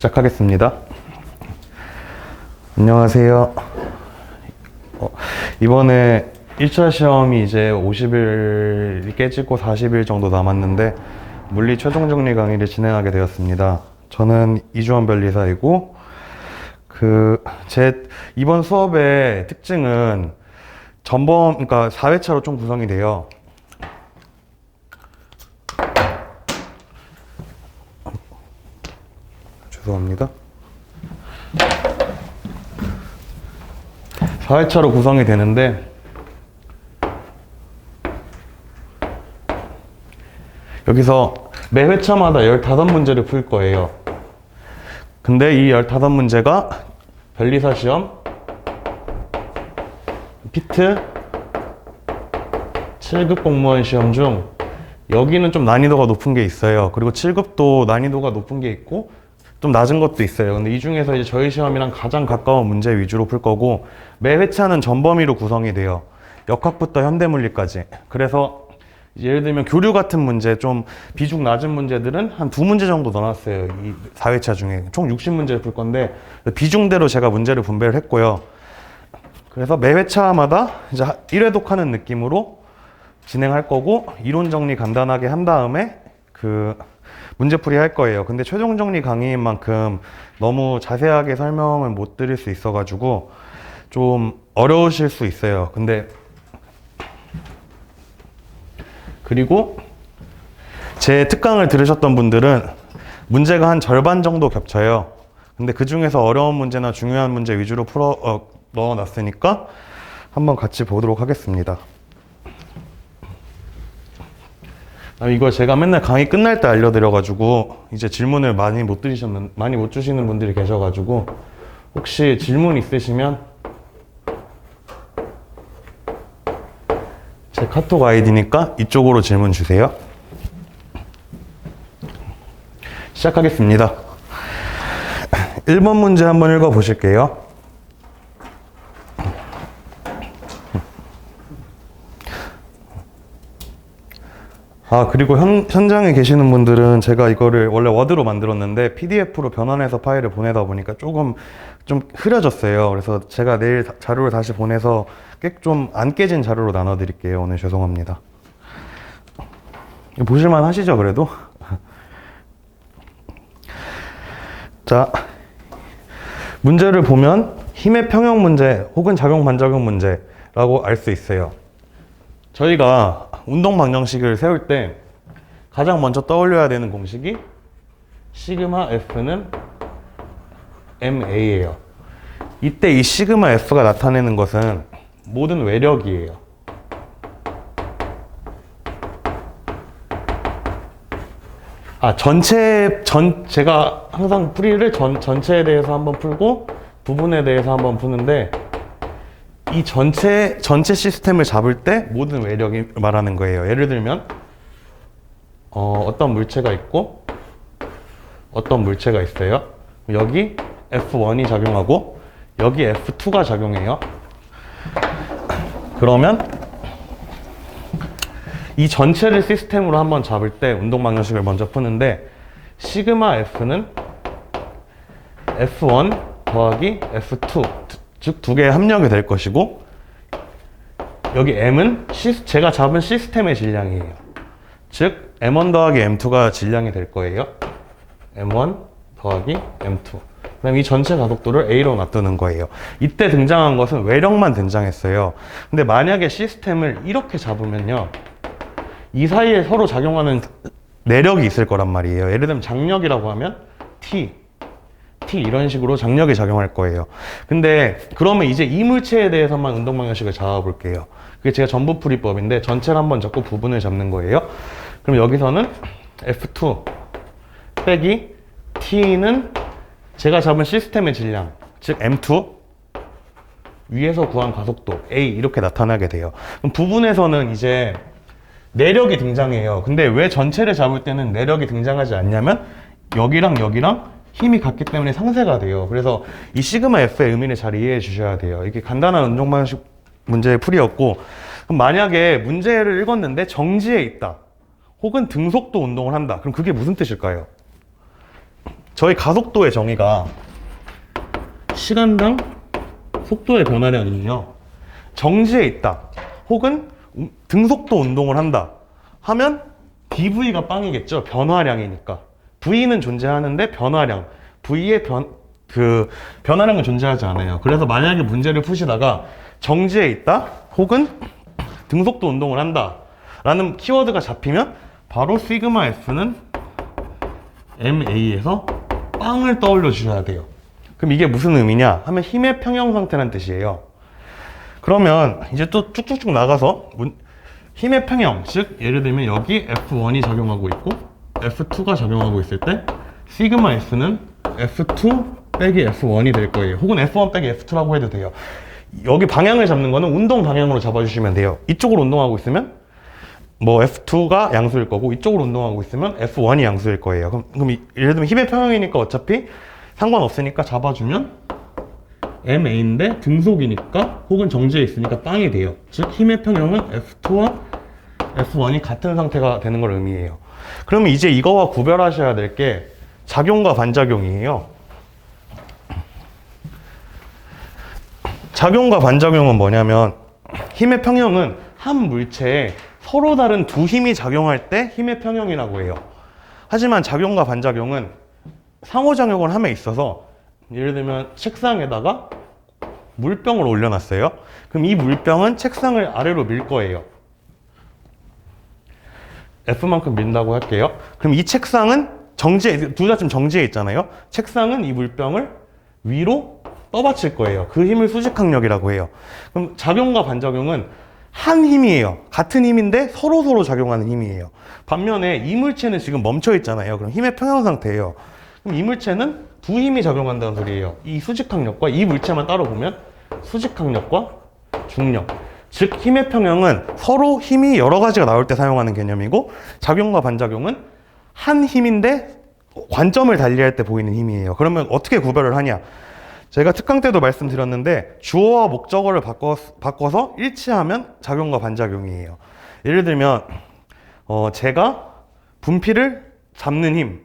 시작하겠습니다. 안녕하세요. 이번에 1차 시험이 이제 50일 깨지고 40일 정도 남았는데 물리 최종 정리 강의를 진행하게 되었습니다. 저는 이주원 변리사이고 제 이번 수업의 특징은 그러니까 4회차로 좀 구성이 돼요. 죄송합니다. 4회차로 구성이 되는데 여기서 매 회차마다 15문제를 풀 거예요. 근데 이 15문제가 변리사 시험, 피트, 7급 공무원 시험 중 여기는 좀 난이도가 높은 게 있어요. 그리고 7급도 난이도가 높은 게 있고 좀 낮은 것도 있어요. 근데 이 중에서 이제 저희 시험이랑 가장 가까운 문제 위주로 풀 거고, 매 회차는 전범위로 구성이 돼요. 역학부터 현대물리까지. 그래서 예를 들면 교류 같은 문제, 좀 비중 낮은 문제들은 한 2문제 정도 넣어놨어요. 이 4회차 중에. 총 60문제를 풀 건데 비중대로 제가 문제를 분배를 했고요. 그래서 매 회차마다 이제 1회독하는 느낌으로 진행할 거고, 이론 정리 간단하게 한 다음에 문제풀이 할 거예요. 근데 최종 정리 강의인 만큼 너무 자세하게 설명을 못 드릴 수 있어가지고 좀 어려우실 수 있어요. 그리고 제 특강을 들으셨던 분들은 문제가 한 절반 정도 겹쳐요. 근데 그 중에서 어려운 문제나 중요한 문제 위주로 넣어놨으니까 한번 같이 보도록 하겠습니다. 이거 제가 맨날 강의 끝날 때 알려드려가지고 이제 질문을 많이 못 주시는 분들이 계셔가지고, 혹시 질문 있으시면 제 카톡 아이디니까 이쪽으로 질문 주세요. 시작하겠습니다. 1번 문제 한번 읽어보실게요. 그리고 현장에 계시는 분들은 제가 이거를 원래 워드로 만들었는데 PDF로 변환해서 파일을 보내다 보니까 좀 흐려졌어요. 그래서 제가 내일 자료를 다시 보내서 좀 안 깨진 자료로 나눠드릴게요. 오늘 죄송합니다. 보실만 하시죠, 그래도? 자, 문제를 보면 힘의 평형 문제 혹은 작용 반작용 문제라고 알 수 있어요. 저희가 운동 방정식을 세울 때 가장 먼저 떠올려야 되는 공식이 시그마 F는 MA예요. 이때 이 시그마 F가 나타내는 것은 모든 외력이에요. 제가 항상 풀이를 전체에 대해서 한번 풀고 부분에 대해서 한번 푸는데, 이 전체 시스템을 잡을 때 모든 외력이 말하는 거예요. 예를 들면 어떤 물체가 있고 어떤 물체가 있어요. 여기 F1이 작용하고 여기 F2가 작용해요. 그러면 이 전체를 시스템으로 한번 잡을 때 운동 방정식을 먼저 푸는데, 시그마 F는 F1 더하기 F2, 즉 두 개의 합력이 될 것이고, 여기 M은 제가 잡은 시스템의 질량이에요. 즉 M1 더하기 M2가 질량이 될 거예요. M1 더하기 M2. 그다음 이 전체 가속도를 A로 놔두는 거예요. 이때 등장한 것은 외력만 등장했어요. 근데 만약에 시스템을 이렇게 잡으면요, 이 사이에 서로 작용하는 내력이 있을 거란 말이에요. 예를 들면 장력이라고 하면 T 이런 식으로 장력이 작용할 거예요. 근데 그러면 이제 이 물체에 대해서만 운동 방정식을 잡아볼게요. 그게 제가 전부풀이법인데 전체를 한번 잡고 부분을 잡는 거예요. 그럼 여기서는 F2 빼기 T는 제가 잡은 시스템의 질량, 즉 M2 위에서 구한 가속도 A 이렇게 나타나게 돼요. 그럼 부분에서는 이제 내력이 등장해요. 근데 왜 전체를 잡을 때는 내력이 등장하지 않냐면 여기랑 힘이 같기 때문에 상쇄가 돼요. 그래서 이 시그마 F의 의미를 잘 이해해 주셔야 돼요. 이게 간단한 운동 방식 문제의 풀이였고, 그럼 만약에 문제를 읽었는데 정지에 있다 혹은 등속도 운동을 한다, 그럼 그게 무슨 뜻일까요? 저희 가속도의 정의가 시간당 속도의 변화량이에요. 정지에 있다 혹은 등속도 운동을 한다 하면 dv가 빵이겠죠. 변화량이니까. v는 존재하는데 변화량, v의 변화량은 존재하지 않아요. 그래서 만약에 문제를 푸시다가 정지에 있다 혹은 등속도 운동을 한다 라는 키워드가 잡히면 바로 시그마 F는 MA에서 빵을 떠올려 주셔야 돼요. 그럼 이게 무슨 의미냐 하면 힘의 평형 상태라는 뜻이에요. 그러면 이제 또 쭉쭉쭉 나가서 힘의 평형, 즉 예를 들면 여기 F1이 작용하고 있고 F2가 작용하고 있을 때 시그마 S는 F2 빼기 F1이 될 거예요. 혹은 F1 빼기 F2라고 해도 돼요. 여기 방향을 잡는 거는 운동 방향으로 잡아주시면 돼요. 이쪽으로 운동하고 있으면 뭐 F2가 양수일 거고 이쪽으로 운동하고 있으면 F1이 양수일 거예요. 그럼 예를 들면 힘의 평형이니까 어차피 상관없으니까 잡아주면 MA인데 등속이니까 혹은 정지에 있으니까 빵이 돼요. 즉 힘의 평형은 F2와 F1이 같은 상태가 되는 걸 의미해요. 그러면 이제 이거와 구별하셔야 될 게 작용과 반작용이에요. 작용과 반작용은 뭐냐면 힘의 평형은 한 물체에 서로 다른 두 힘이 작용할 때 힘의 평형이라고 해요. 하지만 작용과 반작용은 상호작용을 함에 있어서 예를 들면 책상에다가 물병을 올려놨어요. 그럼 이 물병은 책상을 아래로 밀 거예요. F만큼 민다고 할게요. 그럼 이 책상은 둘 다 지금 정지해 있잖아요. 책상은 이 물병을 위로 떠받칠 거예요. 그 힘을 수직항력이라고 해요. 그럼 작용과 반작용은 한 힘이에요. 같은 힘인데 서로 작용하는 힘이에요. 반면에 이 물체는 지금 멈춰 있잖아요. 그럼 힘의 평형 상태예요. 그럼 이 물체는 두 힘이 작용한다는 소리예요. 이 수직항력과 이 물체만 따로 보면 수직항력과 중력. 즉 힘의 평형은 서로 힘이 여러 가지가 나올 때 사용하는 개념이고 작용과 반작용은 한 힘인데 관점을 달리할 때 보이는 힘이에요. 그러면 어떻게 구별을 하냐? 제가 특강 때도 말씀드렸는데 주어와 목적어를 바꿔서 일치하면 작용과 반작용이에요. 예를 들면 제가 분필을 잡는 힘.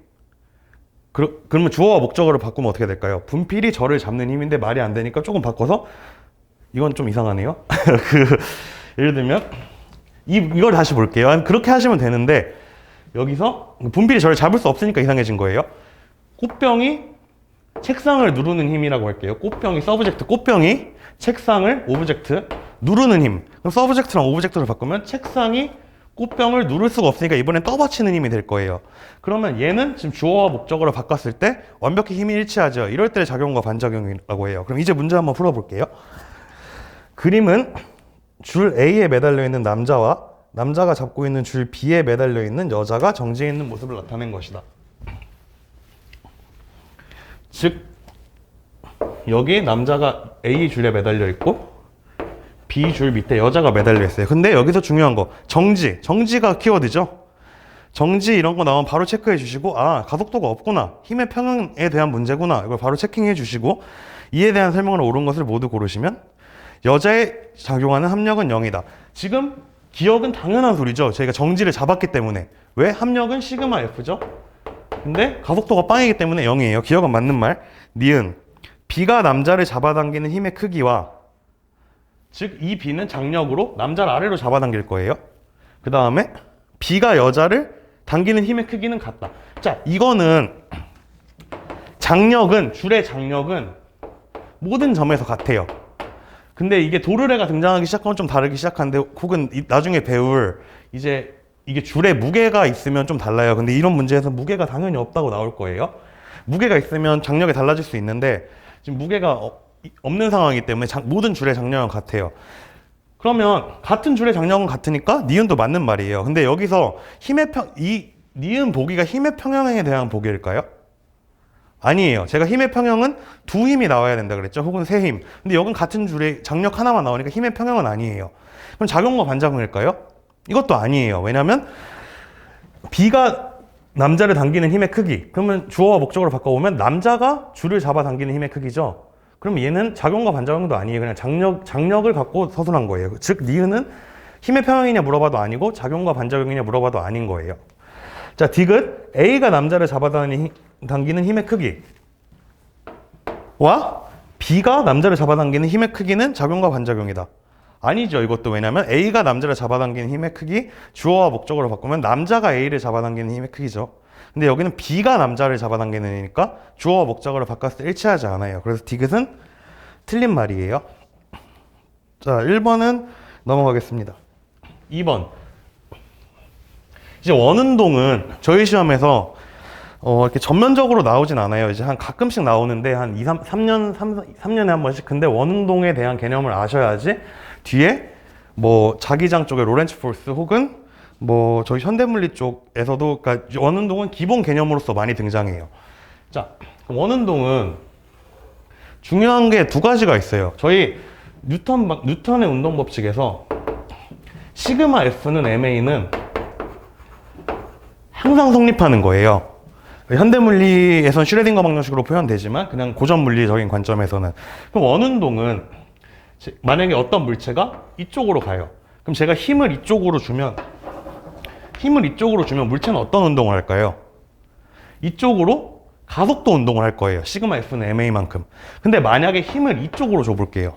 그러면 주어와 목적어를 바꾸면 어떻게 될까요? 분필이 저를 잡는 힘인데 말이 안 되니까 조금 바꿔서 이건 좀 이상하네요. 예를 들면 이걸 다시 볼게요. 그렇게 하시면 되는데 여기서 분필이 저를 잡을 수 없으니까 이상해진 거예요. 꽃병이 책상을 누르는 힘이라고 할게요. 꽃병이 서브젝트, 꽃병이 책상을 오브젝트 누르는 힘. 그럼 서브젝트랑 오브젝트를 바꾸면 책상이 꽃병을 누를 수가 없으니까 이번엔 떠받치는 힘이 될 거예요. 그러면 얘는 지금 주어와 목적어를 바꿨을 때 완벽히 힘이 일치하죠. 이럴 때 작용과 반작용이라고 해요. 그럼 이제 문제 한번 풀어볼게요. 그림은 줄 A에 매달려 있는 남자와 남자가 잡고 있는 줄 B에 매달려 있는 여자가 정지해 있는 모습을 나타낸 것이다. 즉 여기 남자가 A 줄에 매달려 있고 B 줄 밑에 여자가 매달려 있어요. 근데 여기서 중요한 거 정지가 키워드죠. 정지 이런 거 나오면 바로 체크해 주시고 가속도가 없구나, 힘의 평형에 대한 문제구나, 이걸 바로 체킹해 주시고 이에 대한 설명을 옳은 것을 모두 고르시면 여자에 작용하는 합력은 0이다. 지금 기억은 당연한 소리죠. 저희가 정지를 잡았기 때문에. 왜? 합력은 시그마 F죠. 근데 가속도가 빵이기 때문에 0이에요. 기억은 맞는 말. 니은 B가 남자를 잡아당기는 힘의 크기와 즉 이 B는 장력으로 남자를 아래로 잡아당길 거예요. 그 다음에 B가 여자를 당기는 힘의 크기는 같다. 자, 이거는 줄의 장력은 모든 점에서 같아요. 근데 이게 도르래가 등장하기 시작하면 좀 다르기 시작하는데 혹은 나중에 배울 이제 이게 줄에 무게가 있으면 좀 달라요. 근데 이런 문제에서 무게가 당연히 없다고 나올 거예요. 무게가 있으면 장력이 달라질 수 있는데 지금 무게가 없는 상황이기 때문에 모든 줄의 장력은 같아요. 그러면 같은 줄의 장력은 같으니까 니은도 맞는 말이에요. 근데 여기서 이 니은 보기가 힘의 평형에 대한 보기일까요? 아니에요. 제가 힘의 평형은 두 힘이 나와야 된다 그랬죠. 혹은 세 힘. 근데 여긴 같은 줄에 장력 하나만 나오니까 힘의 평형은 아니에요. 그럼 작용과 반작용일까요? 이것도 아니에요. 왜냐면 B가 남자를 당기는 힘의 크기. 그러면 주어와 목적으로 바꿔보면 남자가 줄을 잡아 당기는 힘의 크기죠. 그럼 얘는 작용과 반작용도 아니에요. 그냥 장력을 갖고 서술한 거예요. 즉 니은은 힘의 평형이냐 물어봐도 아니고 작용과 반작용이냐 물어봐도 아닌 거예요. 자, 디귿 A가 남자를 잡아당기는 잡아당기는 힘의 크기와 B가 남자를 잡아당기는 힘의 크기는 작용과 반작용이다. 아니죠. 이것도. 왜냐면 A가 남자를 잡아당기는 힘의 크기, 주어와 목적으로 바꾸면 남자가 A를 잡아당기는 힘의 크기죠. 근데 여기는 B가 남자를 잡아당기는 힘이니까 주어와 목적으로 바꿨을 때 일치하지 않아요. 그래서 디귿은 틀린 말이에요. 자, 1번은 넘어가겠습니다. 2번. 이제 원운동은 저희 시험에서 이렇게 전면적으로 나오진 않아요. 이제 한 가끔씩 나오는데 한 3년에 한 번씩. 근데 원운동에 대한 개념을 아셔야지 뒤에 뭐 자기장 쪽에 로렌츠 포스 혹은 뭐 저희 현대물리 쪽에서도, 그러니까 원운동은 기본 개념으로서 많이 등장해요. 자, 원운동은 중요한 게 두 가지가 있어요. 저희 뉴턴의 운동 법칙에서 시그마 F는 MA는 항상 성립하는 거예요. 현대물리에선 슈레딩거 방정식으로 표현되지만 그냥 고전 물리적인 관점에서는. 그럼 원운동은 만약에 어떤 물체가 이쪽으로 가요. 그럼 제가 힘을 이쪽으로 주면 물체는 어떤 운동을 할까요? 이쪽으로 가속도 운동을 할 거예요. 시그마 F는 MA만큼. 근데 만약에 힘을 이쪽으로 줘볼게요.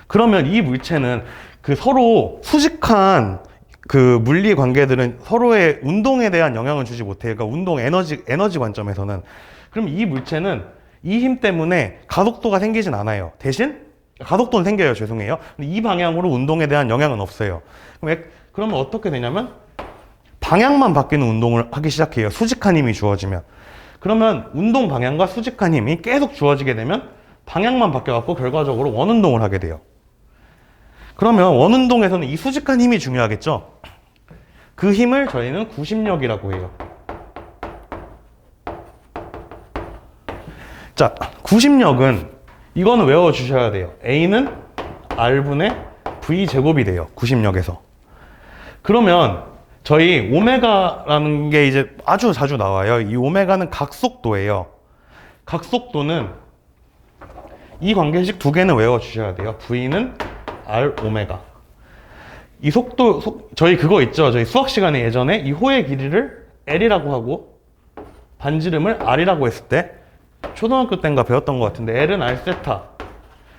그러면 이 물체는 그 서로 수직한 그 물리 관계들은 서로의 운동에 대한 영향을 주지 못해요. 그러니까 운동 에너지 관점에서는. 그럼 이 물체는 이 힘 때문에 가속도가 생기진 않아요. 대신 가속도는 생겨요. 죄송해요. 근데 이 방향으로 운동에 대한 영향은 없어요. 그러면 어떻게 되냐면 방향만 바뀌는 운동을 하기 시작해요. 수직한 힘이 주어지면. 그러면 운동 방향과 수직한 힘이 계속 주어지게 되면 방향만 바뀌어갖고 결과적으로 원운동을 하게 돼요. 그러면 원운동에서는 이 수직한 힘이 중요하겠죠? 그 힘을 저희는 구심력이라고 해요. 자, 구심력은 이거는 외워주셔야 돼요. A는 R분의 V제곱이 돼요. 구심력에서. 그러면 저희 오메가라는 게 이제 아주 자주 나와요. 이 오메가는 각속도예요. 각속도는 이 관계식 두 개는 외워주셔야 돼요. V는 R 오메가. 이 저희 그거 있죠. 저희 수학 시간에 예전에 이 호의 길이를 L이라고 하고 반지름을 R이라고 했을 때 초등학교 때인가 배웠던 것 같은데 L은 R 세타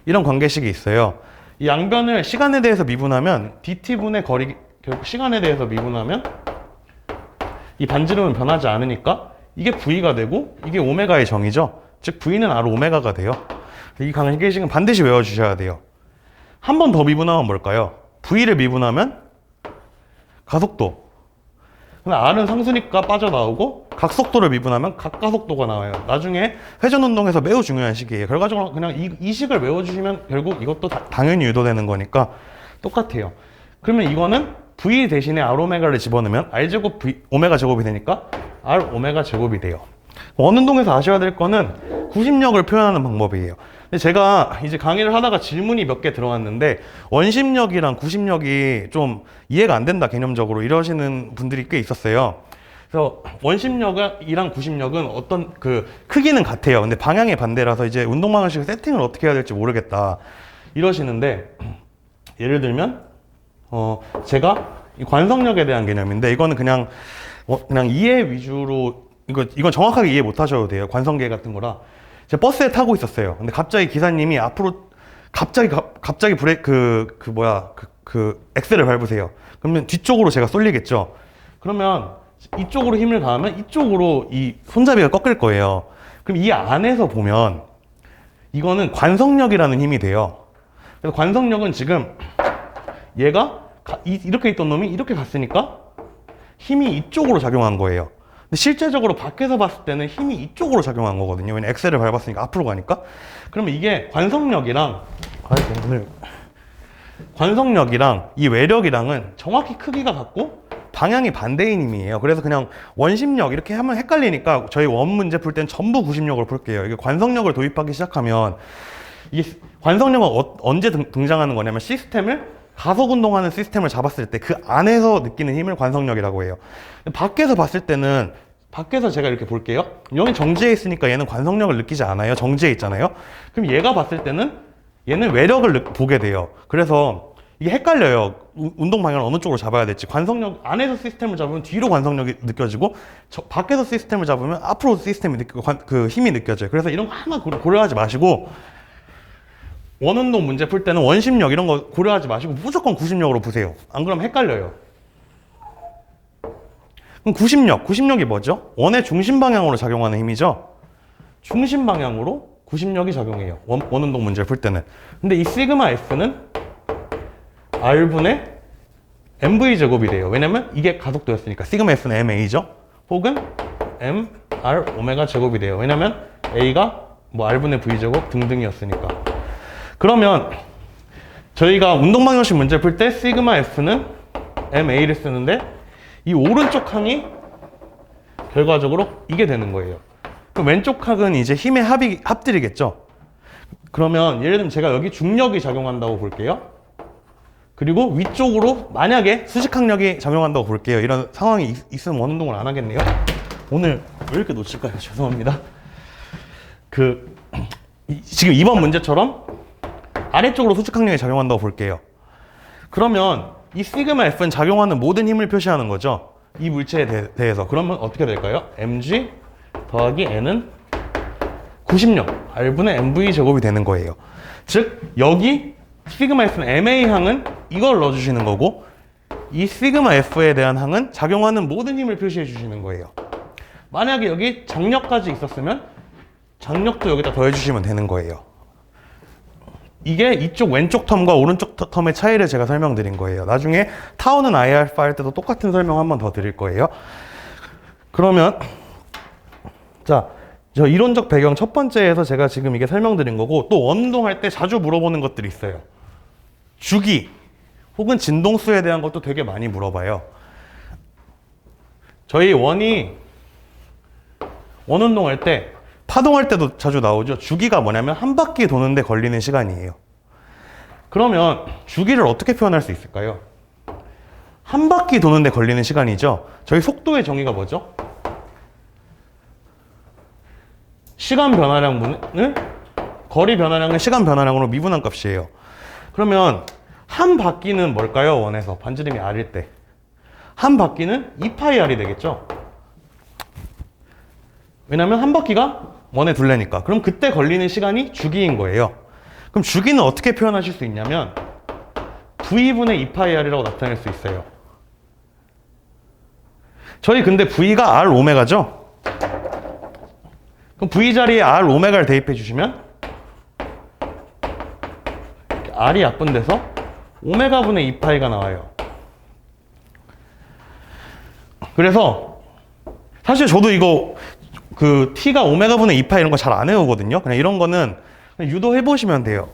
이런 관계식이 있어요. 이 양변을 시간에 대해서 미분하면 dt분의 거리, 결국 시간에 대해서 미분하면 이 반지름은 변하지 않으니까 이게 V가 되고 이게 오메가의 정의죠. 즉 V는 R 오메가가 돼요. 이 관계식은 반드시 외워주셔야 돼요. 한 번 더 미분하면 뭘까요? V를 미분하면 가속도. 근데 R은 상수니까 빠져나오고 각속도를 미분하면 각가속도가 나와요. 나중에 회전운동에서 매우 중요한 식이에요. 결과적으로 그냥 이 식을 외워주시면 결국 이것도 당연히 유도되는 거니까 똑같아요. 그러면 이거는 V 대신에 R 오메가를 집어넣으면 R제곱 오메가 제곱이 되니까 R 오메가 제곱이 돼요. 원운동에서 아셔야 될 거는 구심력을 표현하는 방법이에요. 근데 제가 이제 강의를 하다가 질문이 몇 개 들어왔는데 원심력이랑 구심력이 좀 이해가 안 된다 개념적으로 이러시는 분들이 꽤 있었어요. 그래서 원심력이랑 구심력은 어떤 그 크기는 같아요. 근데 방향이 반대라서 이제 운동 방식을 세팅을 어떻게 해야 될지 모르겠다 이러시는데, 예를 들면 제가 이 관성력에 대한 개념인데 이거는 그냥 이해 위주로 이건 정확하게 이해 못 하셔도 돼요. 관성계 같은 거라. 제가 버스에 타고 있었어요. 근데 갑자기 기사님이 앞으로 갑자기 브레이크 엑셀을 밟으세요. 그러면 뒤쪽으로 제가 쏠리겠죠. 그러면 이쪽으로 힘을 가하면 이쪽으로 이 손잡이가 꺾일 거예요. 그럼 이 안에서 보면 이거는 관성력이라는 힘이 돼요. 그래서 관성력은 지금 얘가 이렇게 있던 놈이 이렇게 갔으니까 힘이 이쪽으로 작용한 거예요. 근데 실제적으로 밖에서 봤을 때는 힘이 이쪽으로 작용한 거거든요. 왜냐면 엑셀을 밟았으니까 앞으로 가니까. 그러면 이게 관성력이랑 이 외력이랑은 정확히 크기가 같고 방향이 반대인 힘이에요. 그래서 그냥 원심력 이렇게 하면 헷갈리니까 저희 원 문제 풀 땐 전부 구심력을 풀게요. 이게 관성력을 도입하기 시작하면 이게 관성력은 언제 등장하는 거냐면 가속 운동하는 시스템을 잡았을 때 그 안에서 느끼는 힘을 관성력이라고 해요. 밖에서 봤을 때는 밖에서 제가 이렇게 볼게요. 여기 정지해 있으니까 얘는 관성력을 느끼지 않아요. 정지해 있잖아요. 그럼 얘가 봤을 때는 얘는 외력을 보게 돼요. 그래서 이게 헷갈려요. 운동 방향을 어느 쪽으로 잡아야 될지. 관성력 안에서 시스템을 잡으면 뒤로 관성력이 느껴지고 밖에서 시스템을 잡으면 앞으로 시스템이 느끼고 그 힘이 느껴져요. 그래서 이런 거 하나 고려하지 마시고 원운동 문제 풀 때는 원심력 이런 거 고려하지 마시고 무조건 구심력으로 보세요. 안 그러면 헷갈려요. 그럼 구심력이 뭐죠? 원의 중심 방향으로 작용하는 힘이죠. 중심 방향으로 구심력이 작용해요. 원운동 문제를 풀 때는. 근데 이 시그마 S는 R분의 MV 제곱이 돼요. 왜냐면 이게 가속도였으니까. 시그마 S는 MA죠. 혹은 MR 오메가 제곱이 돼요. 왜냐면 A가 뭐 R분의 V 제곱 등등이었으니까. 그러면 저희가 운동방정식 문제 풀 때 시그마 F는 MA를 쓰는데 이 오른쪽 항이 결과적으로 이게 되는 거예요. 그럼 왼쪽 항은 이제 힘의 합들이겠죠. 그러면 예를 들면 제가 여기 중력이 작용한다고 볼게요. 그리고 위쪽으로 만약에 수직항력이 작용한다고 볼게요. 이런 상황이 있으면 원운동을 안 하겠네요. 오늘 왜 이렇게 놓칠까요? 죄송합니다. 지금 2번 문제처럼 아래쪽으로 수직항력이 작용한다고 볼게요. 그러면 이 시그마 F는 작용하는 모든 힘을 표시하는 거죠. 이 물체에 대해서. 그러면 어떻게 될까요? mg 더하기 n은 구심력 R분의 mv 제곱이 되는 거예요. 즉 여기 시그마 F는 MA 항은 이걸 넣어주시는 거고 이 시그마 F에 대한 항은 작용하는 모든 힘을 표시해 주시는 거예요. 만약에 여기 장력까지 있었으면 장력도 여기다 더해 주시면 되는 거예요. 이게 이쪽 왼쪽 텀과 오른쪽 텀의 차이를 제가 설명드린 거예요. 나중에 타우는 I알파 할 때도 똑같은 설명 한 번 더 드릴 거예요. 그러면 자, 저 이론적 배경 첫 번째에서 제가 지금 이게 설명드린 거고 또 원운동 할 때 자주 물어보는 것들이 있어요. 주기 혹은 진동수에 대한 것도 되게 많이 물어봐요. 저희 원운동 할 때 파동할 때도 자주 나오죠. 주기가 뭐냐면 한 바퀴 도는데 걸리는 시간이에요. 그러면 주기를 어떻게 표현할 수 있을까요? 한 바퀴 도는데 걸리는 시간이죠. 저희 속도의 정의가 뭐죠? 시간 변화량분을 거리 변화량을 시간 변화량으로 미분한 값이에요. 그러면 한 바퀴는 뭘까요? 원에서 반지름이 R일 때 한 바퀴는 2파이 R이 되겠죠. 왜냐면 한 바퀴가 원에 둘레니까. 그럼 그때 걸리는 시간이 주기인 거예요. 그럼 주기는 어떻게 표현하실 수 있냐면 V분의 2파이R이라고 나타낼 수 있어요. 저희 근데 V가 R 오메가죠? 그럼 V 자리에 R 오메가를 대입해 주시면 R이 약분돼서 오메가분의 2파이가 나와요. 그래서 사실 저도 이거 T가 오메가분의 2파 이런 거 잘 안 외우거든요. 그냥 이런 거는 그냥 유도해 보시면 돼요.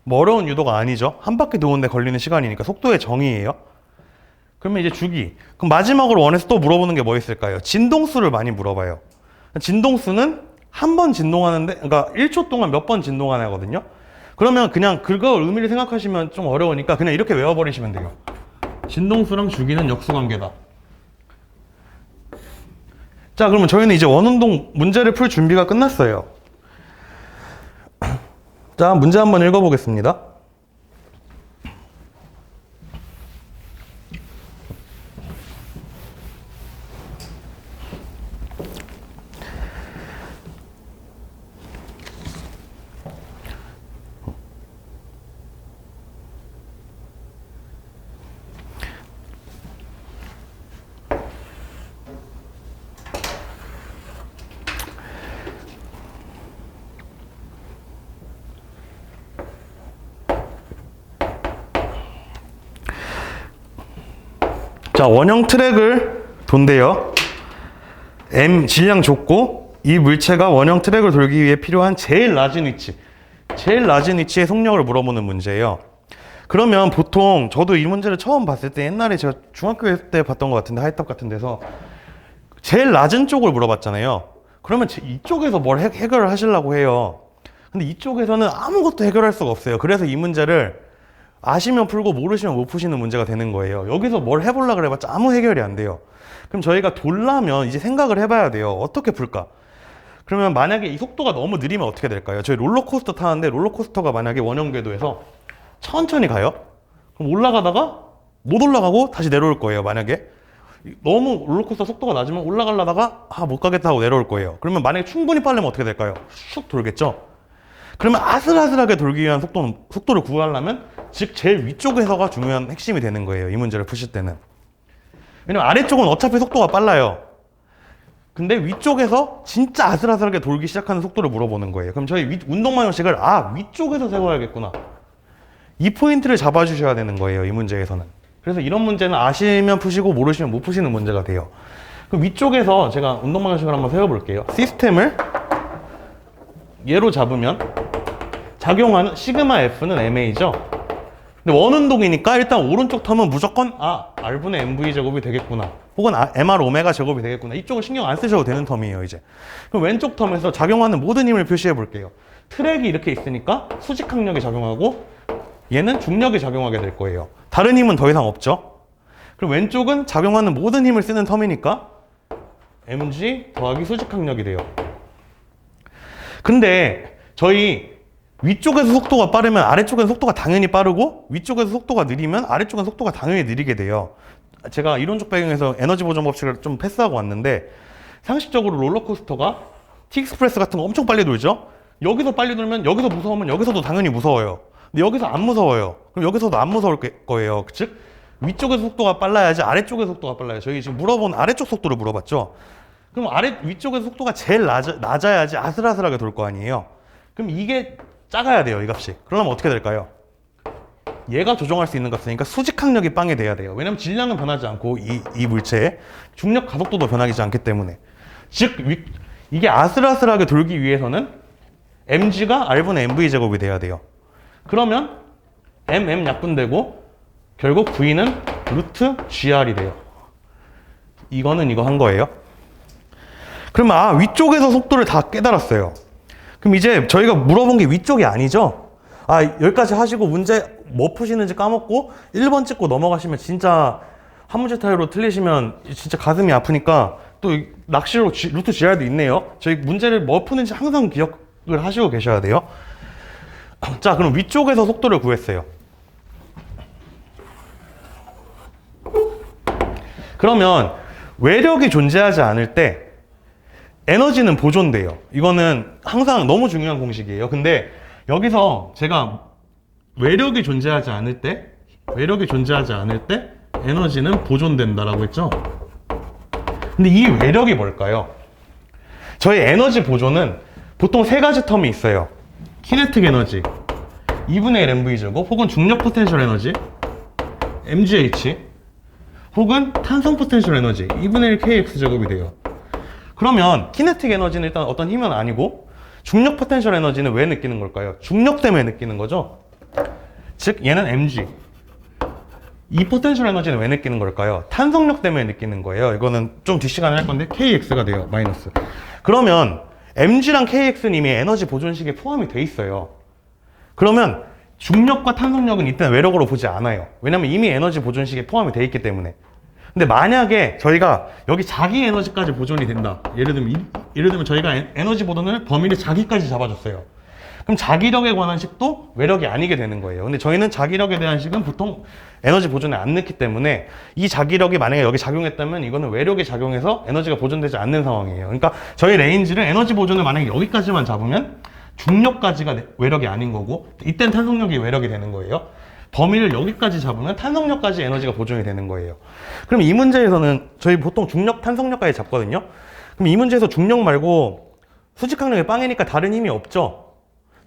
뭐 어려운 유도가 아니죠. 한 바퀴 도는데 걸리는 시간이니까 속도의 정의예요. 그러면 이제 주기. 그럼 마지막으로 원에서 또 물어보는 게 뭐 있을까요? 진동수를 많이 물어봐요. 진동수는 한 번 진동하는데, 그러니까 1초 동안 몇 번 진동하나 하거든요. 그러면 그냥 그거 의미를 생각하시면 좀 어려우니까 그냥 이렇게 외워버리시면 돼요. 진동수랑 주기는 역수관계다. 자, 그러면 저희는 이제 원운동 문제를 풀 준비가 끝났어요. 자, 문제 한번 읽어보겠습니다. 자, 원형 트랙을 돈대요. M 질량 줬고 이 물체가 원형 트랙을 돌기 위해 필요한 제일 낮은 위치의 속력을 물어보는 문제예요. 그러면 보통 저도 이 문제를 처음 봤을 때 옛날에 제가 중학교 때 봤던 것 같은데 하이탑 같은 데서 제일 낮은 쪽을 물어봤잖아요. 그러면 이쪽에서 뭘 해결을 하시려고 해요. 근데 이쪽에서는 아무것도 해결할 수가 없어요. 그래서 이 문제를 아시면 풀고 모르시면 못 푸시는 문제가 되는 거예요. 여기서 뭘 해보려고 해봤자 아무 해결이 안 돼요. 그럼 저희가 돌라면 이제 생각을 해봐야 돼요. 어떻게 풀까? 그러면 만약에 이 속도가 너무 느리면 어떻게 될까요? 저희 롤러코스터 타는데 롤러코스터가 만약에 원형 궤도에서 천천히 가요? 그럼 올라가다가 못 올라가고 다시 내려올 거예요. 만약에 너무 롤러코스터 속도가 낮으면 올라가려다가 못 가겠다 하고 내려올 거예요. 그러면 만약에 충분히 빠르면 어떻게 될까요? 슉 돌겠죠? 그러면 아슬아슬하게 돌기 위한 속도를 구하려면 즉 제일 위쪽에서가 중요한 핵심이 되는 거예요. 이 문제를 푸실 때는. 왜냐면 아래쪽은 어차피 속도가 빨라요. 근데 위쪽에서 진짜 아슬아슬하게 돌기 시작하는 속도를 물어보는 거예요. 그럼 저희 운동 방식을 위쪽에서 세워야겠구나. 이 포인트를 잡아주셔야 되는 거예요. 이 문제에서는. 그래서 이런 문제는 아시면 푸시고 모르시면 못 푸시는 문제가 돼요. 그럼 위쪽에서 제가 운동 방식을 한번 세워볼게요. 시스템을 얘로 잡으면 작용하는 시그마 F는 MA죠. 근데 원운동이니까 일단 오른쪽 텀은 무조건 R분의 MV 제곱이 되겠구나. 혹은 MR 오메가 제곱이 되겠구나. 이쪽은 신경 안 쓰셔도 되는 텀이에요, 이제. 그럼 왼쪽 텀에서 작용하는 모든 힘을 표시해 볼게요. 트랙이 이렇게 있으니까 수직 항력이 작용하고 얘는 중력이 작용하게 될 거예요. 다른 힘은 더 이상 없죠. 그럼 왼쪽은 작용하는 모든 힘을 쓰는 텀이니까 mg 더하기 수직 항력이 돼요. 근데 저희 위쪽에서 속도가 빠르면 아래쪽에서 속도가 당연히 빠르고 위쪽에서 속도가 느리면 아래쪽은 속도가 당연히 느리게 돼요. 제가 이론적 배경에서 에너지 보존 법칙을 좀 패스하고 왔는데 상식적으로 롤러코스터가 T익스프레스 같은 거 엄청 빨리 돌죠? 여기서 빨리 돌면 여기서 무서우면 여기서도 당연히 무서워요. 근데 여기서 안 무서워요. 그럼 여기서도 안 무서울 거예요. 즉 위쪽의 속도가 빨라야지 아래쪽의 속도가 빨라요. 저희 지금 물어본 아래쪽 속도를 물어봤죠? 그럼 위쪽의 속도가 제일 낮아야지 아슬아슬하게 돌 거 아니에요. 그럼 이게 작아야 돼요, 이 값이. 그러면 어떻게 될까요? 얘가 조정할 수 있는 값이니까 수직항력이 빵이 돼야 돼요. 왜냐면 질량은 변하지 않고 이 물체의 중력 가속도도 변하지 않기 때문에. 즉 이게 아슬아슬하게 돌기 위해서는 mg가 r분의 mv 제곱이 돼야 돼요. 그러면 mm 약분되고 결국 v는 루트 gr이 돼요. 이거는 이거 한 거예요. 그럼 위쪽에서 속도를 다 깨달았어요. 그럼 이제 저희가 물어본 게 위쪽이 아니죠? 여기까지 하시고 문제 뭐 푸시는지 까먹고 1번 찍고 넘어가시면 진짜 한 문제 타이로 틀리시면 진짜 가슴이 아프니까 또 낚시로 루트 GR도 있네요. 저희 문제를 뭐 푸는지 항상 기억을 하시고 계셔야 돼요. 자, 그럼 위쪽에서 속도를 구했어요. 그러면 외력이 존재하지 않을 때 에너지는 보존돼요. 이거는 항상 너무 중요한 공식이에요. 근데 여기서 제가 외력이 존재하지 않을 때 에너지는 보존된다라고 했죠. 근데 이 외력이 뭘까요? 저희 에너지 보존은 보통 세 가지 텀이 있어요. 키네틱 에너지 2분의 1 MV 제곱, 혹은 중력 포텐셜 에너지 mgh, 혹은 탄성 포텐셜 에너지 2분의 1 kx 제곱이 돼요. 그러면 키네틱 에너지는 일단 어떤 힘은 아니고 중력 포텐셜 에너지는 왜 느끼는 걸까요? 중력 때문에 느끼는 거죠. 즉 얘는 mg. 이 포텐셜 에너지는 왜 느끼는 걸까요? 탄성력 때문에 느끼는 거예요. 이거는 좀 뒷시간에 할 건데 kx가 돼요. 마이너스. 그러면 mg랑 kx는 이미 에너지 보존식에 포함이 돼 있어요. 그러면 중력과 탄성력은 이때는 외력으로 보지 않아요. 왜냐면 이미 에너지 보존식에 포함이 돼 있기 때문에. 근데 만약에 저희가 여기 자기 에너지까지 보존이 된다. 예를 들면 저희가 에너지 보존을 범위를 자기까지 잡아줬어요. 그럼 자기력에 관한 식도 외력이 아니게 되는 거예요. 근데 저희는 자기력에 대한 식은 보통 에너지 보존에 안 넣기 때문에 이 자기력이 만약에 여기 작용했다면 이거는 외력이 작용해서 에너지가 보존되지 않는 상황이에요. 그러니까 저희 레인지를 에너지 보존을 만약에 여기까지만 잡으면 중력까지가 외력이 아닌 거고 이땐 탄성력이 외력이 되는 거예요. 범위를 여기까지 잡으면 탄성력까지 에너지가 보존이 되는 거예요. 그럼 이 문제에서는 저희 보통 중력, 탄성력까지 잡거든요. 그럼 이 문제에서 중력 말고 수직항력이 빵이니까 다른 힘이 없죠.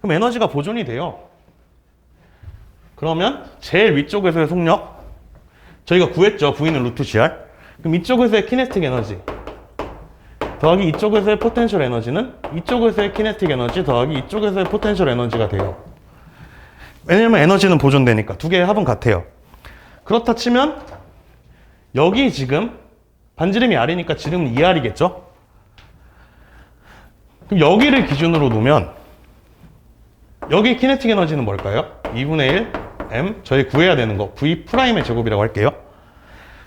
그럼 에너지가 보존이 돼요. 그러면 제일 위쪽에서의 속력 저희가 구했죠. V는 루트 GR. 그럼 이쪽에서의 키네틱 에너지 더하기 이쪽에서의 포텐셜 에너지는 이쪽에서의 키네틱 에너지 더하기 이쪽에서의 포텐셜 에너지가 돼요. 왜냐면 에너지는 보존되니까 두 개의 합은 같아요. 그렇다 치면 여기 지금 반지름이 R이니까 지름은 2R이겠죠? 그럼 여기를 기준으로 놓으면 여기 키네틱 에너지는 뭘까요? 2분의 1 m 저희 구해야 되는 거 V'의 제곱이라고 할게요.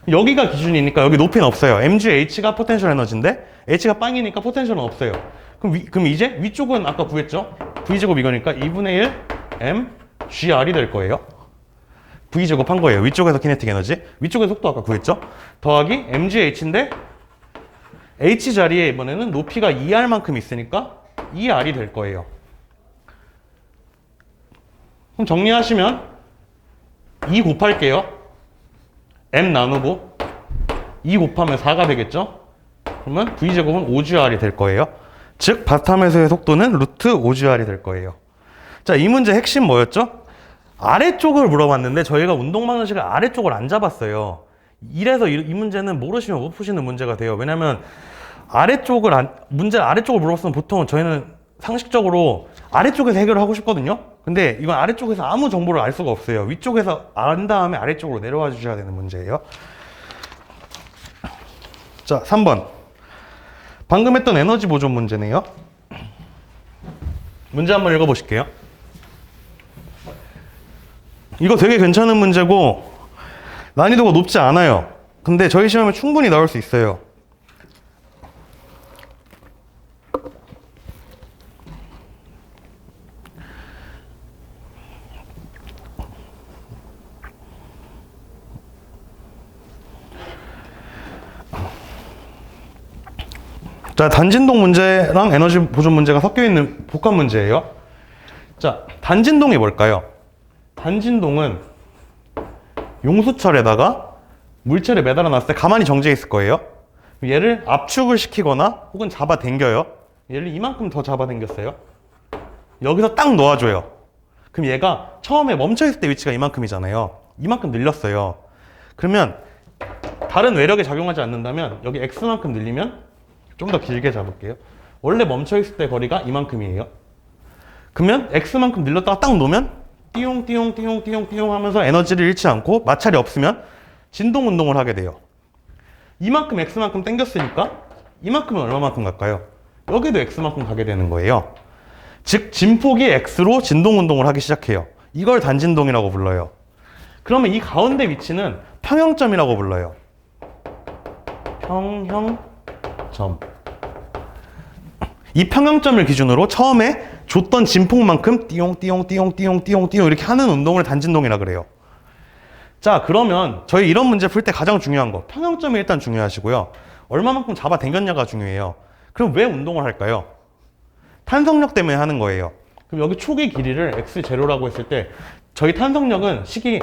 여기가 기준이니까 여기 높이는 없어요. mgH가 포텐셜 에너지인데 H가 빵이니까 포텐셜은 없어요. 그럼 이제 위쪽은 아까 구했죠? V제곱 이거니까 2분의 1 m GR이 될 거예요. V 제곱한 거예요. 위쪽에서 키네틱 에너지. 위쪽의 속도 아까 구했죠? 더하기 mgh인데 h 자리에 이번에는 높이가 2r만큼 있으니까 2r이 될 거예요. 그럼 정리하시면 2 곱할게요. m 나누고 2 곱하면 4가 되겠죠? 그러면 V제곱은 5gr이 될 거예요. 즉 바텀에서의 속도는 루트 5gr이 될 거예요. 자, 이 문제 핵심 뭐였죠? 아래쪽을 물어봤는데 저희가 운동 방정식을 아래쪽을 안 잡았어요. 이래서 이 문제는 모르시면 못 푸시는 문제가 돼요. 왜냐면 문제 아래쪽을 물어봤으면 보통 저희는 상식적으로 아래쪽에서 해결을 하고 싶거든요. 근데 이건 아래쪽에서 아무 정보를 알 수가 없어요. 위쪽에서 안 다음에 아래쪽으로 내려와 주셔야 되는 문제예요. 자, 3번. 방금 했던 에너지 보존 문제네요. 문제 한번 읽어보실게요. 이거 되게 괜찮은 문제고 난이도가 높지 않아요. 근데 저희 시험에 충분히 나올 수 있어요. 자, 단진동 문제랑 에너지 보존 문제가 섞여 있는 복합 문제예요. 자, 단진동이 뭘까요? 단진동은 용수철에다가 물체를 매달아 놨을 때 가만히 정지해 있을 거예요. 얘를 압축을 시키거나 혹은 잡아 당겨요. 얘를 이만큼 더 잡아 당겼어요. 여기서 딱 놓아줘요. 그럼 얘가 처음에 멈춰 있을 때 위치가 이만큼이잖아요. 이만큼 늘렸어요. 그러면 다른 외력에 작용하지 않는다면 여기 x만큼 늘리면 좀 더 길게 잡을게요. 원래 멈춰 있을 때 거리가 이만큼이에요. 그러면 x만큼 늘렸다가 딱 놓으면 띠용띠용띠용띠용띠용 하면서 에너지를 잃지 않고 마찰이 없으면 진동 운동을 하게 돼요. 이만큼 x만큼 당겼으니까 이만큼은 얼마만큼 갈까요? 여기도 x만큼 가게 되는 거예요. 즉 진폭이 x로 진동 운동을 하기 시작해요. 이걸 단진동이라고 불러요. 그러면 이 가운데 위치는 평형점이라고 불러요. 평형점. 이 평형점을 기준으로 처음에 줬던 진폭만큼 띠용띠용띠용띠용띠용띠용 이렇게 하는 운동을 단진동이라 그래요. 자, 그러면 저희 이런 문제 풀 때 가장 중요한 거 평형점이 일단 중요하시고요. 얼마만큼 잡아 당겼냐가 중요해요. 그럼 왜 운동을 할까요? 탄성력 때문에 하는 거예요. 그럼 여기 초기 길이를 x0라고 했을 때 저희 탄성력은 식이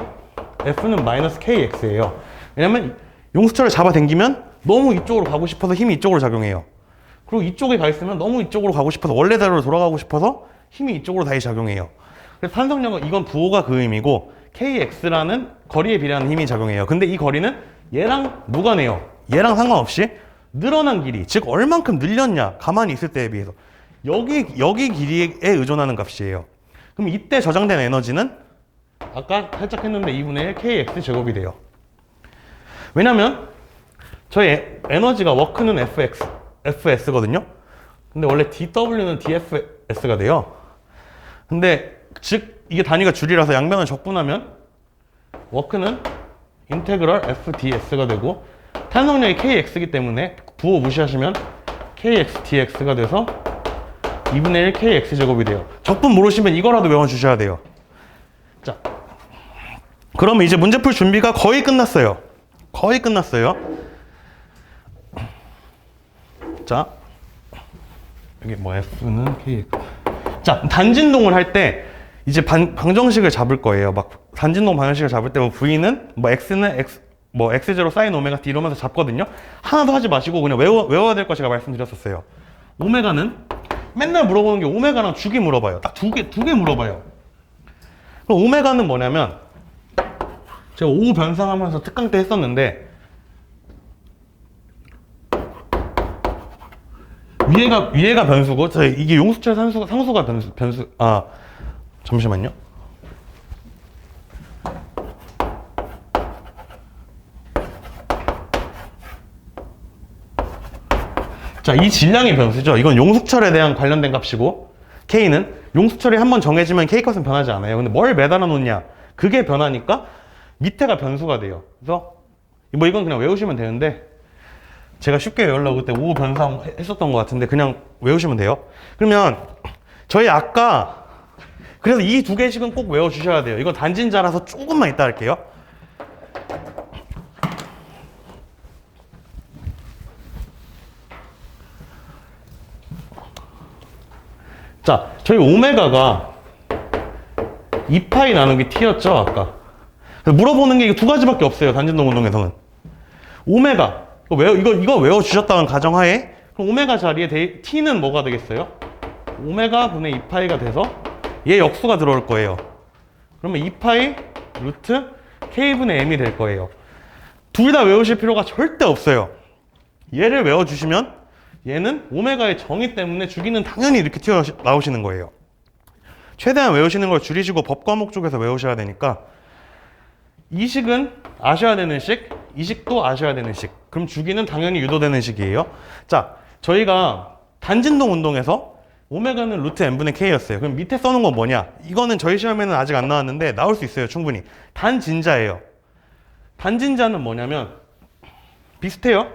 F는 마이너스 kx예요. 왜냐면 용수철을 잡아 당기면 너무 이쪽으로 가고 싶어서 힘이 이쪽으로 작용해요. 그리고 이쪽에 가 있으면 너무 이쪽으로 가고 싶어서 원래대로 돌아가고 싶어서 힘이 이쪽으로 다시 작용해요. 그래서 탄성력은 이건 부호가 그 의미고 kx라는 거리에 비례하는 힘이 작용해요. 근데 이 거리는 얘랑 무관해요. 얘랑 상관없이 늘어난 길이, 즉 얼만큼 늘렸냐 가만히 있을 때에 비해서 여기 길이에 의존하는 값이에요. 그럼 이때 저장된 에너지는 아까 살짝 했는데 2분의 1 kx 제곱이 돼요. 왜냐면 저희 에너지가 워크는 fs거든요. 근데 원래 dw는 dfs가 돼요. 근데 즉 이게 단위가 줄이라서 양변을 적분하면 워크는 인테그럴 fds가 되고 탄성력이 kx이기 때문에 부호 무시하시면 kx dx가 돼서 2분의 1 kx 제곱이 돼요. 적분 모르시면 이거라도 외워주셔야 돼요. 자, 그러면 이제 문제 풀 준비가 거의 끝났어요. 거의 끝났어요. 자, 여기 뭐 F는 KX. 자, 단진동을 할 때 이제 방정식을 잡을 거예요. 막 단진동 방정식을 잡을 때 뭐 V는 뭐 X는 X, 뭐 X0 사인 오메가 T 이러면서 잡거든요. 하나도 하지 마시고 그냥 외워야 될 것이라 말씀드렸었어요. 오메가는 맨날 물어보는 게 오메가랑 주기 물어봐요. 딱 두 개 물어봐요. 그럼 오메가는 뭐냐면 제가 O 변상하면서 특강 때 했었는데 위에가 변수고 이게 용수철 상수가 변수 잠시만요. 자, 이 질량이 변수죠. 이건 용수철에 대한 관련된 값이고 K는 용수철이 한번 정해지면 K 값은 변하지 않아요. 근데 뭘 매달아 놓냐 그게 변하니까 밑에가 변수가 돼요. 그래서 뭐 이건 그냥 외우시면 되는데 제가 쉽게 외우려고 그때 O 변상 했었던 것 같은데 그냥 외우시면 돼요. 그러면 저희 아까 그래서 이 두 개씩은 꼭 외워주셔야 돼요. 이건 단진자라서 조금만 이따 할게요. 자, 저희 오메가가 2파이 나누기 t였죠, 아까. 물어보는 게 두 가지밖에 없어요, 단진동 운동에서는. 오메가, 이거 외워주셨다는 가정하에, 그럼 오메가 자리에 t는 뭐가 되겠어요? 오메가 분의 2파이가 돼서 얘 역수가 들어올 거예요. 그러면 2파이 루트 k분의 m이 될 거예요. 둘 다 외우실 필요가 절대 없어요. 얘를 외워주시면 얘는 오메가의 정의 때문에 주기는 당연히 이렇게 튀어나오시는 거예요. 최대한 외우시는 걸 줄이시고 법 과목 쪽에서 외우셔야 되니까 이 식은 아셔야 되는 식, 이 식도 아셔야 되는 식. 그럼 주기는 당연히 유도되는 식이에요. 자, 저희가 단진동 운동에서 오메가는 루트 n분의 k였어요. 그럼 밑에 써놓은 건 뭐냐? 이거는 저희 시험에는 아직 안 나왔는데 나올 수 있어요, 충분히. 단진자예요. 단진자는 뭐냐면 비슷해요.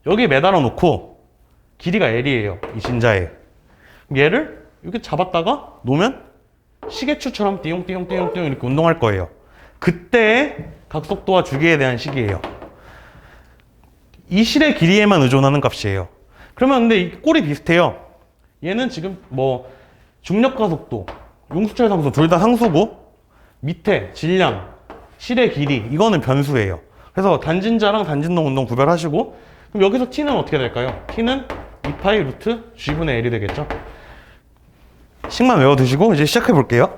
여기 매달아 놓고 길이가 L이에요. 이 진자에. 얘를 이렇게 잡았다가 놓으면 시계추처럼 띠용띠용띠용띠용 이렇게 운동할 거예요. 그때의 각속도와 주기에 대한 식이에요. 이 실의 길이에만 의존하는 값이에요. 그러면 근데 이 꼴이 비슷해요. 얘는 지금 뭐 중력과 속도, 용수철 상수 둘 다 상수고 밑에 질량, 실의 길이 이거는 변수예요. 그래서 단진자랑 단진동 운동 구별하시고 그럼 여기서 t는 어떻게 될까요? t는 2파이 루트 g분의 l이 되겠죠? 식만 외워두시고 이제 시작해 볼게요.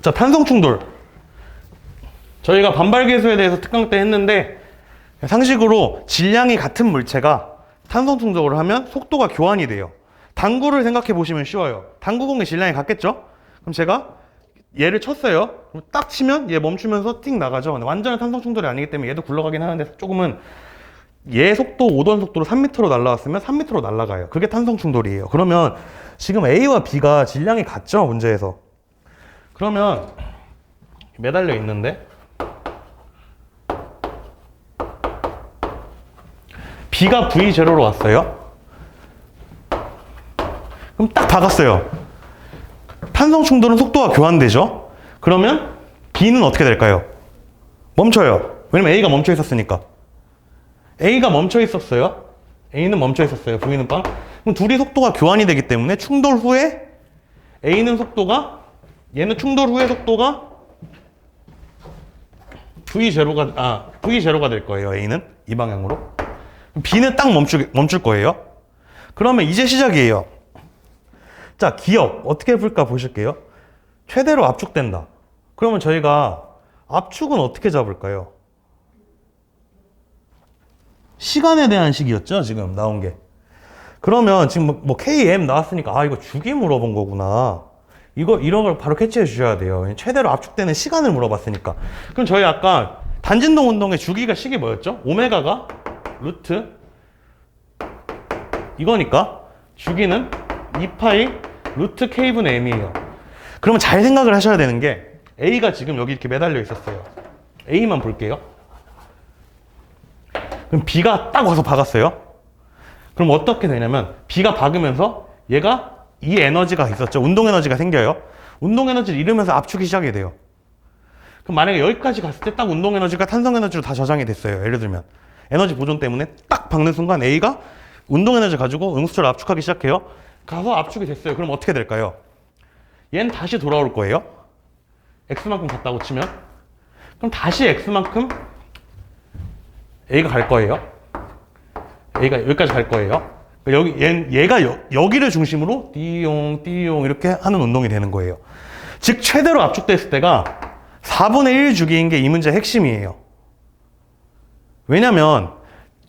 자, 편성 충돌. 저희가 반발계수에 대해서 특강 때 했는데 상식으로 질량이 같은 물체가 탄성 충돌을 하면 속도가 교환이 돼요. 당구를 생각해 보시면 쉬워요. 당구공의 질량이 같겠죠? 그럼 제가 얘를 쳤어요. 그럼 딱 치면 얘 멈추면서 띵 나가죠. 완전한 탄성 충돌이 아니기 때문에 얘도 굴러가긴 하는데 조금은 얘 속도 5던 속도로 3m로 날아왔으면 3m로 날아가요. 그게 탄성 충돌이에요. 그러면 지금 A와 B가 질량이 같죠? 문제에서. 그러면 매달려 있는데 B가 V0로 왔어요. 그럼 딱 박았어요. 탄성 충돌은 속도가 교환되죠? 그러면 B는 어떻게 될까요? 멈춰요. 왜냐면 A가 멈춰 있었으니까. A가 멈춰 있었어요. A는 멈춰 있었어요. V는 빵. 그럼 둘이 속도가 교환이 되기 때문에 충돌 후에 A는 속도가 얘는 충돌 후의 속도가 V0가 될 거예요. A는 이 방향으로. B는 딱 멈출 거예요. 그러면 이제 시작이에요. 자, 기억 어떻게 풀까 보실게요. 최대로 압축된다. 그러면 저희가 압축은 어떻게 잡을까요? 시간에 대한 식이었죠, 지금 나온 게. 그러면 지금 뭐 KM 나왔으니까 이거 주기 물어본 거구나. 이런 걸 바로 캐치해 주셔야 돼요. 최대로 압축되는 시간을 물어봤으니까. 그럼 저희 아까 단진동 운동의 주기가 식이 뭐였죠? 오메가가 루트 이거니까 주기는 2파이 루트 K분의 M이에요. 그러면 잘 생각을 하셔야 되는 게 A가 지금 여기 이렇게 매달려 있었어요. A만 볼게요. 그럼 B가 딱 와서 박았어요. 그럼 어떻게 되냐면 B가 박으면서 얘가 이 에너지가 있었죠. 운동 에너지가 생겨요. 운동 에너지를 잃으면서 압축이 시작이 돼요. 그럼 만약에 여기까지 갔을 때 딱 운동 에너지가 탄성 에너지로 다 저장이 됐어요. 예를 들면 에너지 보존 때문에 딱 박는 순간 A가 운동 에너지 가지고 응수철을 압축하기 시작해요. 가서 압축이 됐어요. 그럼 어떻게 될까요? 얘는 다시 돌아올 거예요. X만큼 갔다고 치면. 그럼 다시 X만큼 A가 갈 거예요. A가 여기까지 갈 거예요. 얘가 여기를 중심으로 띠용 이렇게 하는 운동이 되는 거예요. 즉 최대로 압축됐을 때가 4분의 1 주기인 게 이 문제의 핵심이에요. 왜냐면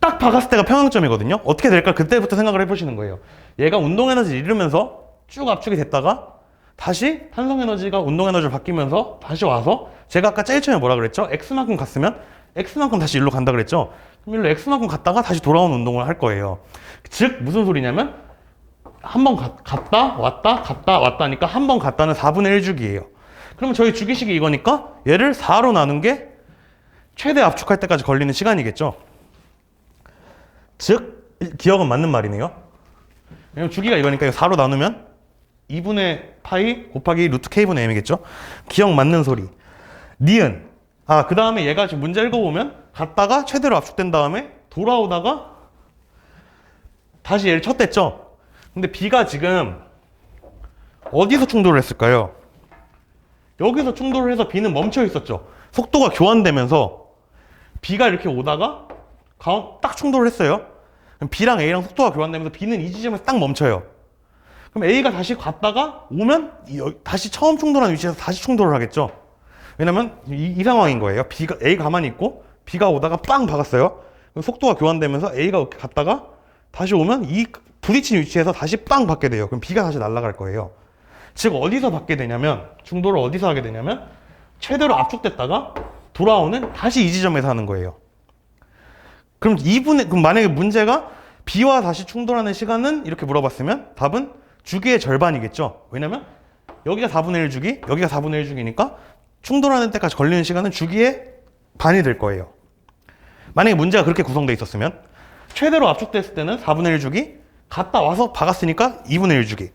딱 박았을 때가 평형점이거든요. 어떻게 될까? 그때부터 생각을 해보시는 거예요. 얘가 운동 에너지를 잃으면서 쭉 압축이 됐다가 다시 탄성 에너지가 운동 에너지로 바뀌면서 다시 와서 제가 아까 제일 처음에 뭐라 그랬죠? X만큼 갔으면 X만큼 다시 일로 간다 그랬죠? 그럼 일로 X만큼 갔다가 다시 돌아오는 운동을 할 거예요. 즉 무슨 소리냐면 한 번 갔다 왔다니까 한 번 갔다는 4분의 1 주기예요. 그럼 저희 주기식이 이거니까 얘를 4로 나눈 게 최대 압축할 때까지 걸리는 시간이겠죠. 즉 기억은 맞는 말이네요. 왜냐면 주기가 이거니까 이거 4로 나누면 2분의 파이 곱하기 루트 k분의 m이겠죠. 기억 맞는 소리. 니은. 그 다음에 얘가 지금 문제 읽어보면 갔다가 최대로 압축된 다음에 돌아오다가 다시 얘를 쳤댔죠. 근데 B가 지금 어디서 충돌을 했을까요? 여기서 충돌을 해서 B는 멈춰 있었죠. 속도가 교환되면서 B가 이렇게 오다가 딱 충돌을 했어요. 그럼 B랑 A랑 속도가 교환되면서 B는 이 지점에서 딱 멈춰요. 그럼 A가 다시 갔다가 오면 다시 처음 충돌한 위치에서 다시 충돌을 하겠죠. 왜냐면 이 상황인 거예요. A가 가만히 있고 B가 오다가 빵 박았어요. 그럼 속도가 교환되면서 A가 갔다가 다시 오면 이 부딪힌 위치에서 다시 빵 받게 돼요. 그럼 B가 다시 날아갈 거예요. 즉 어디서 받게 되냐면 충돌을 어디서 하게 되냐면 최대로 압축됐다가 돌아오는 다시 이 지점에서 하는 거예요. 그럼 그럼 만약에 문제가 B와 다시 충돌하는 시간은 이렇게 물어봤으면 답은 주기의 절반이겠죠. 왜냐면 여기가 4분의 1 주기, 여기가 4분의 1 주기니까 충돌하는 때까지 걸리는 시간은 주기의 반이 될 거예요. 만약에 문제가 그렇게 구성되어 있었으면 최대로 압축됐을 때는 4분의 1 주기, 갔다 와서 박았으니까 2분의 1 주기.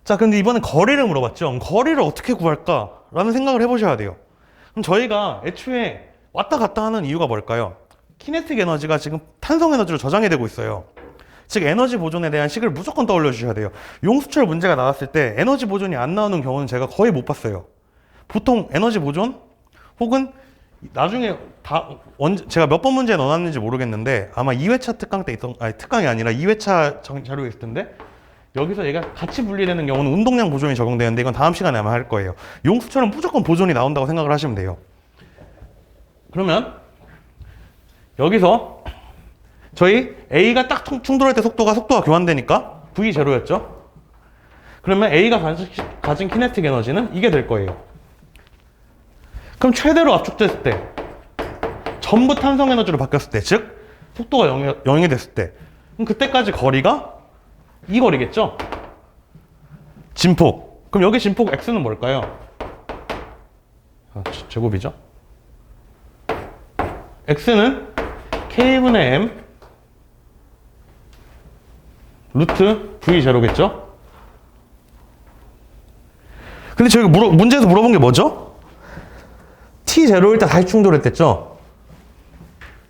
자, 근데 이번엔 거리를 물어봤죠. 거리를 어떻게 구할까라는 생각을 해보셔야 돼요. 그럼 저희가 애초에 왔다 갔다 하는 이유가 뭘까요? 키네틱 에너지가 지금 탄성 에너지로 저장이 되고 있어요. 즉 에너지 보존에 대한 식을 무조건 떠올려 주셔야 돼요. 용수철 문제가 나왔을 때 에너지 보존이 안 나오는 경우는 제가 거의 못 봤어요. 보통 에너지 보존 혹은 나중에 제가 몇 번 문제에 넣어놨는지 모르겠는데 아마 2회차 특강 때 특강이 아니라 2회차 자료에 있을 텐데 여기서 얘가 같이 분리되는 경우는 운동량 보존이 적용되는데 이건 다음 시간에 아마 할 거예요. 용수철은 무조건 보존이 나온다고 생각을 하시면 돼요. 그러면 여기서 저희 A가 딱 충돌할 때 속도가 교환되니까 V0였죠. 그러면 A가 가진 키네틱 에너지는 이게 될 거예요. 그럼 최대로 압축됐을 때 전부 탄성 에너지로 바뀌었을 때, 즉 속도가 0이 됐을 때 그럼 그때까지 거리가 이 거리겠죠? 진폭. 그럼 여기 진폭 X는 뭘까요? 제곱이죠. X는 K분의 M 루트 V0겠죠? 근데 저희가 문제에서 물어본 게 뭐죠? T0일 때 다시 충돌했댔죠?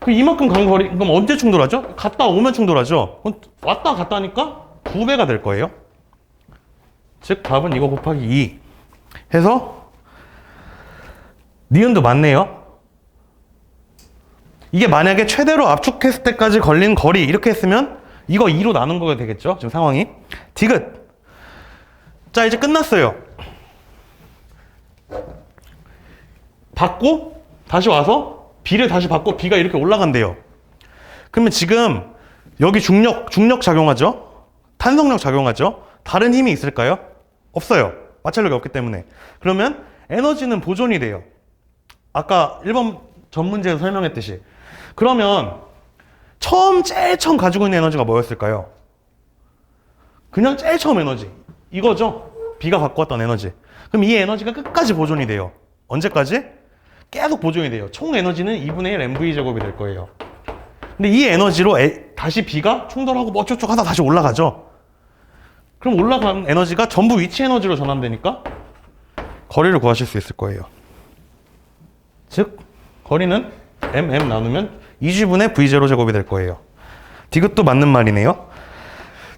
그럼 이만큼 간 거리, 그럼 언제 충돌하죠? 갔다 오면 충돌하죠? 그럼 왔다 갔다 하니까 2배가 될 거예요. 즉 답은 이거 곱하기 2 해서 니은도 맞네요. 이게 만약에 최대로 압축했을 때까지 걸린 거리 이렇게 했으면 이거 2로 나눈 거가 되겠죠? 지금 상황이. 디귿. 자, 이제 끝났어요. 받고 다시 와서 B를 다시 받고 B가 이렇게 올라간대요. 그러면 지금 여기 중력 작용하죠? 탄성력 작용하죠? 다른 힘이 있을까요? 없어요. 마찰력이 없기 때문에. 그러면 에너지는 보존이 돼요. 아까 1번 전 문제에서 설명했듯이. 그러면 제일 처음 가지고 있는 에너지가 뭐였을까요? 그냥 제일 처음 에너지. 이거죠? B가 갖고 왔던 에너지. 그럼 이 에너지가 끝까지 보존이 돼요. 언제까지? 계속 보존이 돼요. 총 에너지는 2분의 1 mv제곱이 될 거예요. 근데 이 에너지로 다시 B가 충돌하고 뭐 어쩌고 하다 다시 올라가죠. 그럼 올라간 에너지가 전부 위치 에너지로 전환되니까 거리를 구하실 수 있을 거예요. 즉 거리는 mm 나누면 2G분의 V0 제곱이 될 거예요. 디귿도 맞는 말이네요.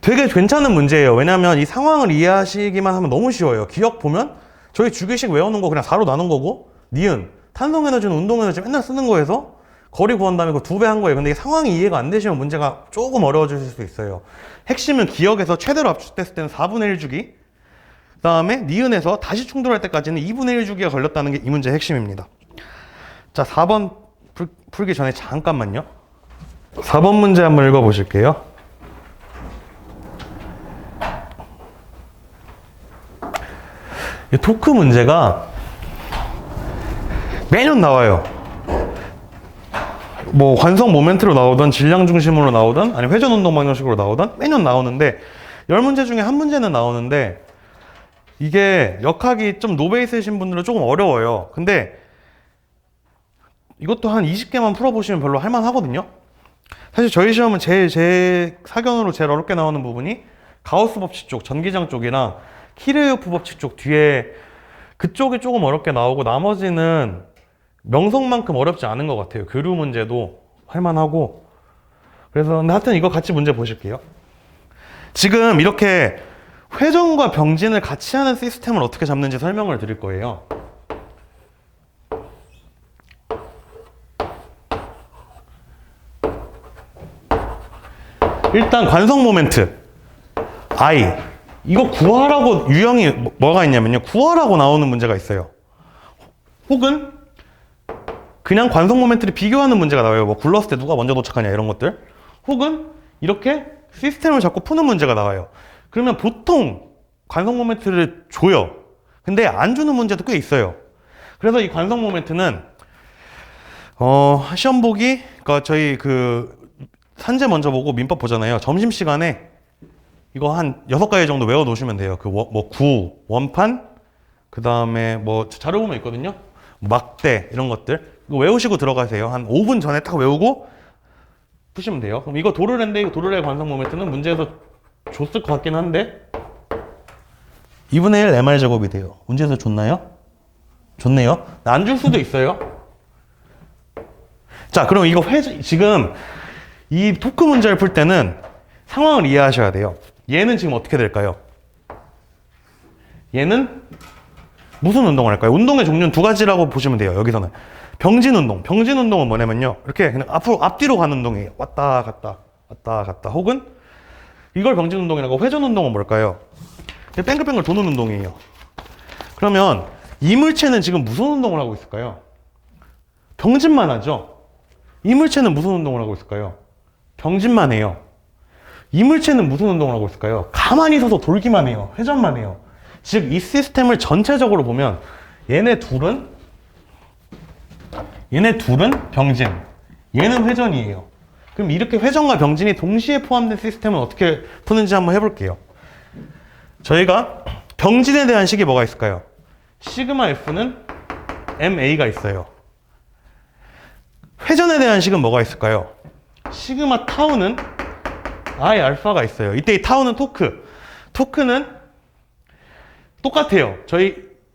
되게 괜찮은 문제예요. 왜냐하면 이 상황을 이해하시기만 하면 너무 쉬워요. 기억 보면 저희 주기식 외우는 거 그냥 4로 나눈 거고 니은 탄성 에너지는 운동 에너지 맨날 쓰는 거에서 거리 구한 다음에 그 2배 한 거예요. 근데 이게 상황이 이해가 안 되시면 문제가 조금 어려워질 수 있어요. 핵심은 기억에서 최대로 압축됐을 때는 4분의 1 주기, 그 다음에 니은에서 다시 충돌할 때까지는 2분의 1 주기가 걸렸다는 게 이 문제의 핵심입니다. 자, 4번 풀기 전에 잠깐만요. 4번 문제 한번 읽어보실게요. 이 토크 문제가 매년 나와요. 뭐 관성 모멘트로 나오던 질량 중심으로 나오던 아니 회전 운동 방정식으로 나오던 매년 나오는데 10문제 중에 한 문제는 나오는데 이게 역학이 좀 노베이스이신 분들은 조금 어려워요. 근데 이것도 한 20개만 풀어보시면 별로 할만하거든요. 사실 저희 시험은 제 사견으로 제일 어렵게 나오는 부분이 가우스 법칙 쪽, 전기장 쪽이랑 키르요프 법칙 쪽 뒤에 그쪽이 조금 어렵게 나오고 나머지는 명성만큼 어렵지 않은 것 같아요. 교류 문제도 할만하고. 그래서 근데 하여튼 이거 같이 문제 보실게요. 지금 이렇게 회전과 병진을 같이 하는 시스템을 어떻게 잡는지 설명을 드릴 거예요. 일단 관성 모멘트 I 이거 구하라고 유형이 뭐가 있냐면요, 구하라고 나오는 문제가 있어요. 혹은 그냥 관성 모멘트를 비교하는 문제가 나와요. 뭐 굴렀을 때 누가 먼저 도착하냐 이런 것들. 혹은 이렇게 시스템을 잡고 푸는 문제가 나와요. 그러면 보통 관성 모멘트를 줘요. 근데 안 주는 문제도 꽤 있어요. 그래서 이 관성 모멘트는 시험 보기, 그러니까 저희 산재 먼저 보고 민법 보잖아요. 점심시간에 이거 한 6가지 정도 외워 놓으시면 돼요. 구, 원판, 그 다음에 뭐 자료 보면 있거든요. 막대, 이런 것들. 이거 외우시고 들어가세요. 한 5분 전에 딱 외우고 푸시면 돼요. 그럼 이거 도르래인데, 도르래 관성 모멘트는 문제에서 줬을 것 같긴 한데 2분의 1 mr 제곱이 돼요. 문제에서 줬나요? 줬네요. 안 줄 수도 있어요. 자, 그럼 이거 지금 이 토크 문제를 풀 때는 상황을 이해하셔야 돼요. 얘는 지금 어떻게 될까요? 얘는 무슨 운동을 할까요? 운동의 종류는 두 가지라고 보시면 돼요. 여기서는 병진 운동. 병진 운동은 뭐냐면요, 이렇게 그냥 앞뒤로 가는 운동이에요. 왔다 갔다 왔다 갔다. 혹은 이걸 병진 운동이라고, 회전 운동은 뭘까요? 뺑글뺑글 도는 운동이에요. 그러면 이물체는 지금 무슨 운동을 하고 있을까요? 병진만 하죠. 이물체는 무슨 운동을 하고 있을까요? 병진만 해요. 이물체는 무슨 운동을 하고 있을까요? 가만히 서서 돌기만 해요. 회전만 해요. 즉 이 시스템을 전체적으로 보면 얘네 둘은 병진, 얘는 회전이에요. 그럼 이렇게 회전과 병진이 동시에 포함된 시스템은 어떻게 푸는지 한번 해볼게요. 저희가 병진에 대한 식이 뭐가 있을까요? 시그마 F는 MA가 있어요. 회전에 대한 식은 뭐가 있을까요? 시그마 타우는 I 알파가 있어요. 이때 이 타우는 토크. 토크는 똑같아요.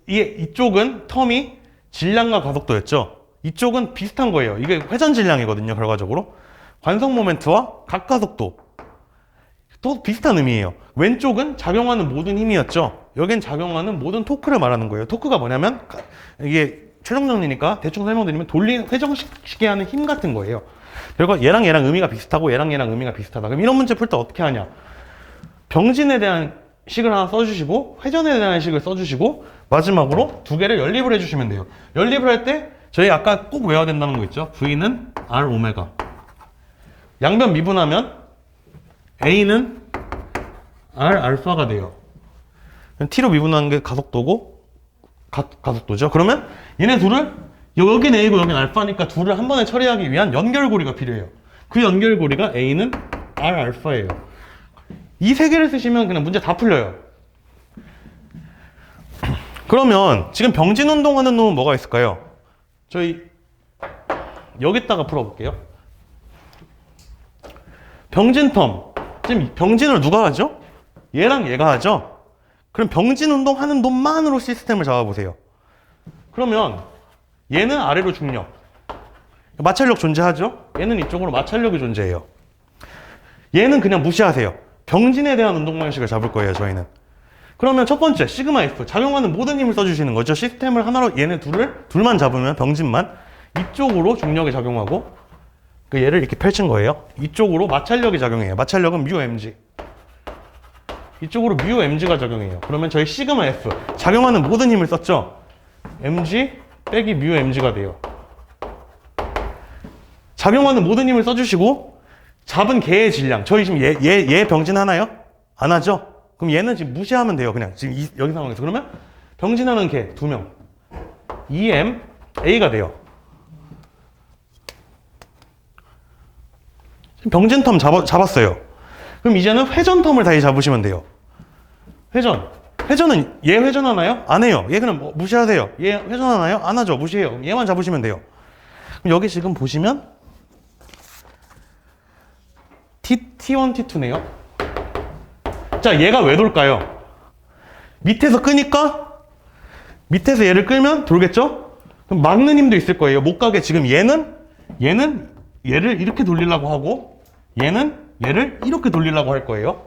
이쪽은 텀이 질량과 가속도였죠. 이쪽은 비슷한 거예요. 이게 회전 질량이거든요, 결과적으로. 관성 모멘트와 각가속도. 또 비슷한 의미예요. 왼쪽은 작용하는 모든 힘이었죠. 여긴 작용하는 모든 토크를 말하는 거예요. 토크가 뭐냐면, 이게 최종 정리니까 대충 설명드리면 회전시키게 하는 힘 같은 거예요. 그리고 얘랑 의미가 비슷하고 얘랑 의미가 비슷하다. 그럼 이런 문제 풀 때 어떻게 하냐? 병진에 대한 식을 하나 써주시고, 회전에 대한 식을 써주시고, 마지막으로 두 개를 연립을 해주시면 돼요. 연립을 할 때 저희 아까 꼭 외워야 된다는 거 있죠? V는 R 오메가. 양변 미분하면 A는 R 알파가 돼요. T로 미분하는 게 가속도고, 가속도죠. 그러면 얘네 둘을, 여긴 A고 여긴 알파니까 둘을 한 번에 처리하기 위한 연결고리가 필요해요. 그 연결고리가 A는 R 알파예요. 이 세 개를 쓰시면 그냥 문제 다 풀려요. 그러면 지금 병진 운동하는 놈은 뭐가 있을까요? 저희 여기다가 풀어볼게요. 병진 텀. 지금 병진을 누가 하죠? 얘랑 얘가 하죠? 그럼 병진 운동하는 놈만으로 시스템을 잡아보세요. 그러면 얘는 아래로 중력, 마찰력 존재하죠? 얘는 이쪽으로 마찰력이 존재해요. 얘는 그냥 무시하세요. 병진에 대한 운동 방식을 잡을 거예요, 저희는. 그러면 첫 번째, 시그마 F. 작용하는 모든 힘을 써주시는 거죠. 시스템을 하나로 얘네 둘만 잡으면, 병진만. 이쪽으로 중력이 작용하고, 얘를 이렇게 펼친 거예요. 이쪽으로 마찰력이 작용해요. 마찰력은 뮤 mg. 이쪽으로 뮤 mg가 작용해요. 그러면 저희 시그마 F. 작용하는 모든 힘을 썼죠? mg 빼기 뮤 mg가 돼요. 작용하는 모든 힘을 써주시고, 잡은 개의 질량. 저희 지금 얘 병진 하나요? 안 하죠? 그럼 얘는 지금 무시하면 돼요. 그냥 지금 여기 상황에서. 그러면 병진하는 개 2명. EM A가 돼요. 병진 텀 잡았어요. 그럼 이제는 회전 텀을 다시 잡으시면 돼요. 회전은 얘 회전하나요? 안 해요. 얘 그냥 무시하세요. 얘 회전하나요? 안 하죠. 무시해요. 얘만 잡으시면 돼요. 그럼 여기 지금 보시면 T1, T2네요. 자, 얘가 왜 돌까요? 밑에서 끄니까 밑에서 얘를 끌면 돌겠죠? 그럼 막는 힘도 있을 거예요. 못 가게. 지금 얘는 얘를 이렇게 돌리려고 하고 얘는 얘를 이렇게 돌리려고 할 거예요.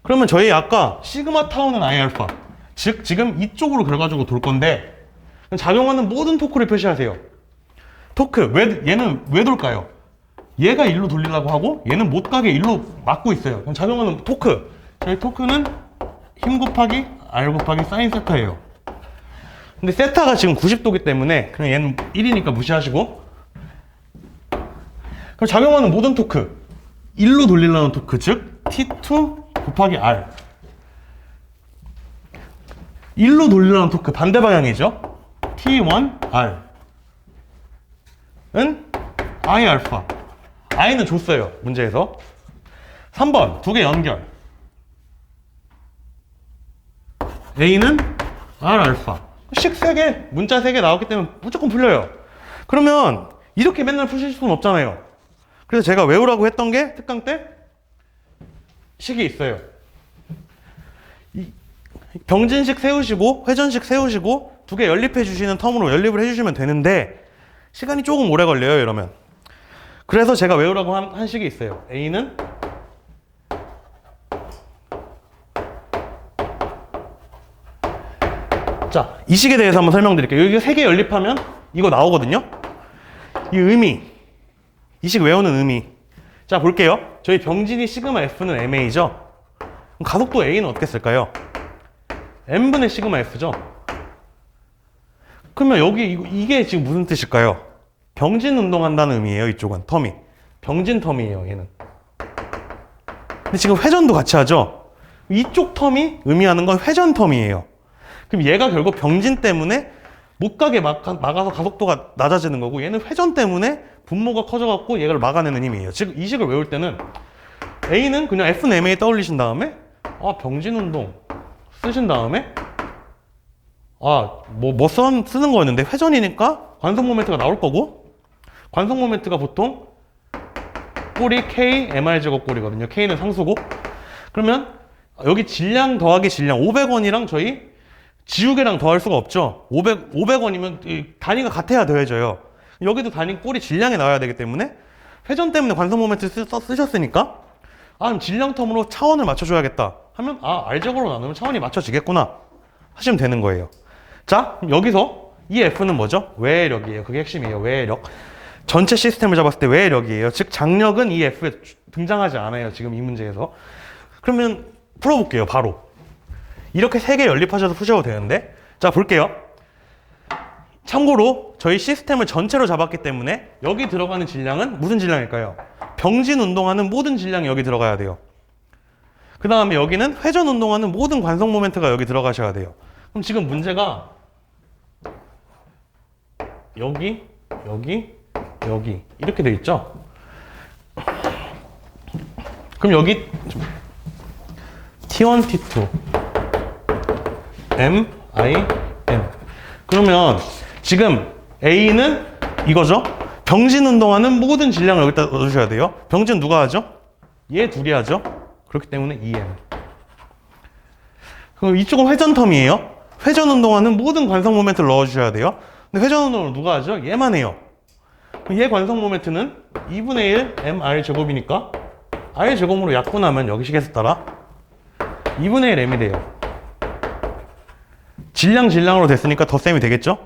그러면 저희 아까 시그마 타우는 I 알파, 즉 지금 이쪽으로 그래가지고 돌 건데 작용하는 모든 토크를 표시하세요. 토크, 얘는 왜 돌까요? 얘가 일로 돌리려고 하고 얘는 못 가게 일로 막고 있어요. 그럼 작용하는 토크, 저희 토크는 힘 곱하기 R 곱하기 사인 세타예요. 근데 세타가 지금 90도기 때문에 그냥 얘는 1이니까 무시하시고, 그럼 작용하는 모든 토크, 일로 돌리려는 토크, 즉 T2 곱하기 R, 일로 돌리려는 토크 반대 방향이죠. T1 R 은 I 알파, I는 줬어요 문제에서. 3번 두 개 연결, A는 R 알파, 식 3개, 문자 3개 나왔기 때문에 무조건 풀려요. 그러면 이렇게 맨날 푸실 수는 없잖아요. 그래서 제가 외우라고 했던 게 특강 때 식이 있어요. 병진식 세우시고 회전식 세우시고 두 개 연립해 주시는 텀으로 연립을 해주시면 되는데 시간이 조금 오래 걸려요 이러면. 그래서 제가 외우라고 한 식이 있어요. A는 자, 이 식에 대해서 한번 설명드릴게요. 여기 3개 연립하면 이거 나오거든요. 이 의미, 이 식 외우는 의미. 자, 볼게요. 저희 병진이 시그마 F는 MA죠. 그럼 가속도 A는 어떻게 쓸까요? M분의 시그마 F죠. 그러면 여기 이게 지금 무슨 뜻일까요? 병진 운동한다는 의미예요. 이쪽은 텀이 병진 텀이에요. 얘는. 근데 지금 회전도 같이 하죠. 이쪽 텀이 의미하는 건 회전 텀이에요. 그럼 얘가 결국 병진 때문에 못 가게 막아서 가속도가 낮아지는 거고, 얘는 회전 때문에 분모가 커져갖고 얘를 막아내는 힘이에요. 즉 이 식을 외울 때는 A는 그냥 F는 MA 떠올리신 다음에 병진 운동 쓰신 다음에 쓰는 거였는데 회전이니까 관성 모멘트가 나올 거고, 관성 모멘트가 보통 꼴이 K MR 제곱 꼴이거든요. K는 상수고. 그러면 여기 질량 더하기 질량 500원이랑 저희 지우개랑 더할 수가 없죠. 500원이면 단위가 같아야 더해져요. 여기도 단위 꼴이 질량에 나와야 되기 때문에 회전 때문에 관성 모멘트 쓰셨으니까 그럼 질량 텀으로 차원을 맞춰줘야겠다 하면 R제곱으로 나누면 차원이 맞춰지겠구나 하시면 되는 거예요. 자, 여기서 이 F는 뭐죠? 외력이에요. 그게 핵심이에요. 외력. 전체 시스템을 잡았을 때 외력이에요. 즉 장력은 이 F에 등장하지 않아요. 지금 이 문제에서. 그러면 풀어볼게요. 바로. 이렇게 3개 연립하셔서 푸셔도 되는데, 자 볼게요. 참고로 저희 시스템을 전체로 잡았기 때문에 여기 들어가는 질량은 무슨 질량일까요? 병진 운동하는 모든 질량이 여기 들어가야 돼요. 그 다음에 여기는 회전 운동하는 모든 관성 모멘트가 여기 들어가셔야 돼요. 그럼 지금 문제가 여기 이렇게 돼 있죠? 그럼 여기 T1, T2 M, I, N. 그러면 지금 A는 이거죠? 병진 운동하는 모든 질량을 여기다 넣어주셔야 돼요. 병진 누가 하죠? 얘 둘이 하죠? 그렇기 때문에 EM. 그럼 이쪽은 회전 텀이에요. 회전 운동하는 모든 관성 모멘트를 넣어주셔야 돼요. 근데 회전 운동을 누가 하죠? 얘만 해요. 그럼 얘 관성 모멘트는 2분의 1 MR 제곱이니까 R 제곱으로 약분하면 여기 식에서 따라 2분의 1 M이 돼요. 질량으로 됐으니까 덧셈이 되겠죠?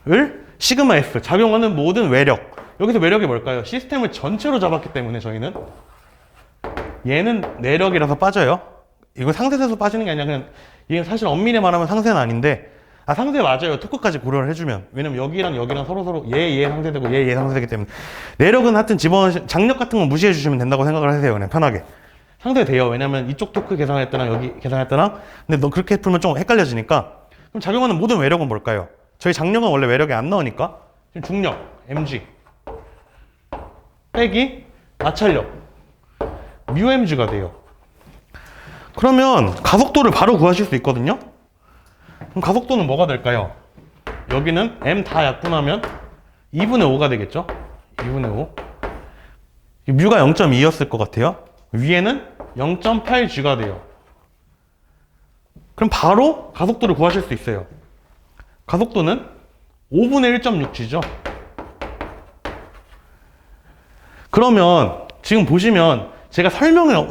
을 시그마 F, 작용하는 모든 외력. 여기서 외력이 뭘까요? 시스템을 전체로 잡았기 때문에 저희는 얘는 내력이라서 빠져요. 이거 상세에서 빠지는 게 아니라 그냥 이게 사실 엄밀히 말하면 상세는 아닌데 상세 맞아요. 토크까지 고려를 해주면. 왜냐면 여기랑 서로 얘 상세되고 얘 상세되기 때문에 내력은 하여튼 장력 같은 건 무시해 주시면 된다고 생각을 하세요. 그냥 편하게. 상쇄돼요. 왜냐면 이쪽 토크 계산할 때랑 여기 계산할 때랑. 근데 너 그렇게 풀면 좀 헷갈려지니까. 그럼 작용하는 모든 외력은 뭘까요? 저희 장력은 원래 외력이 안 나오니까 중력, mg 빼기 마찰력 μmg가 돼요. 그러면 가속도를 바로 구하실 수 있거든요. 그럼 가속도는 뭐가 될까요? 여기는 m 다 약분하면 2분의 5가 되겠죠? 2분의 5. 뮤가 0.2였을 것 같아요. 위에는 0.8g가 돼요. 그럼 바로 가속도를 구하실 수 있어요. 가속도는 5분의 1.6g죠. 그러면 지금 보시면 제가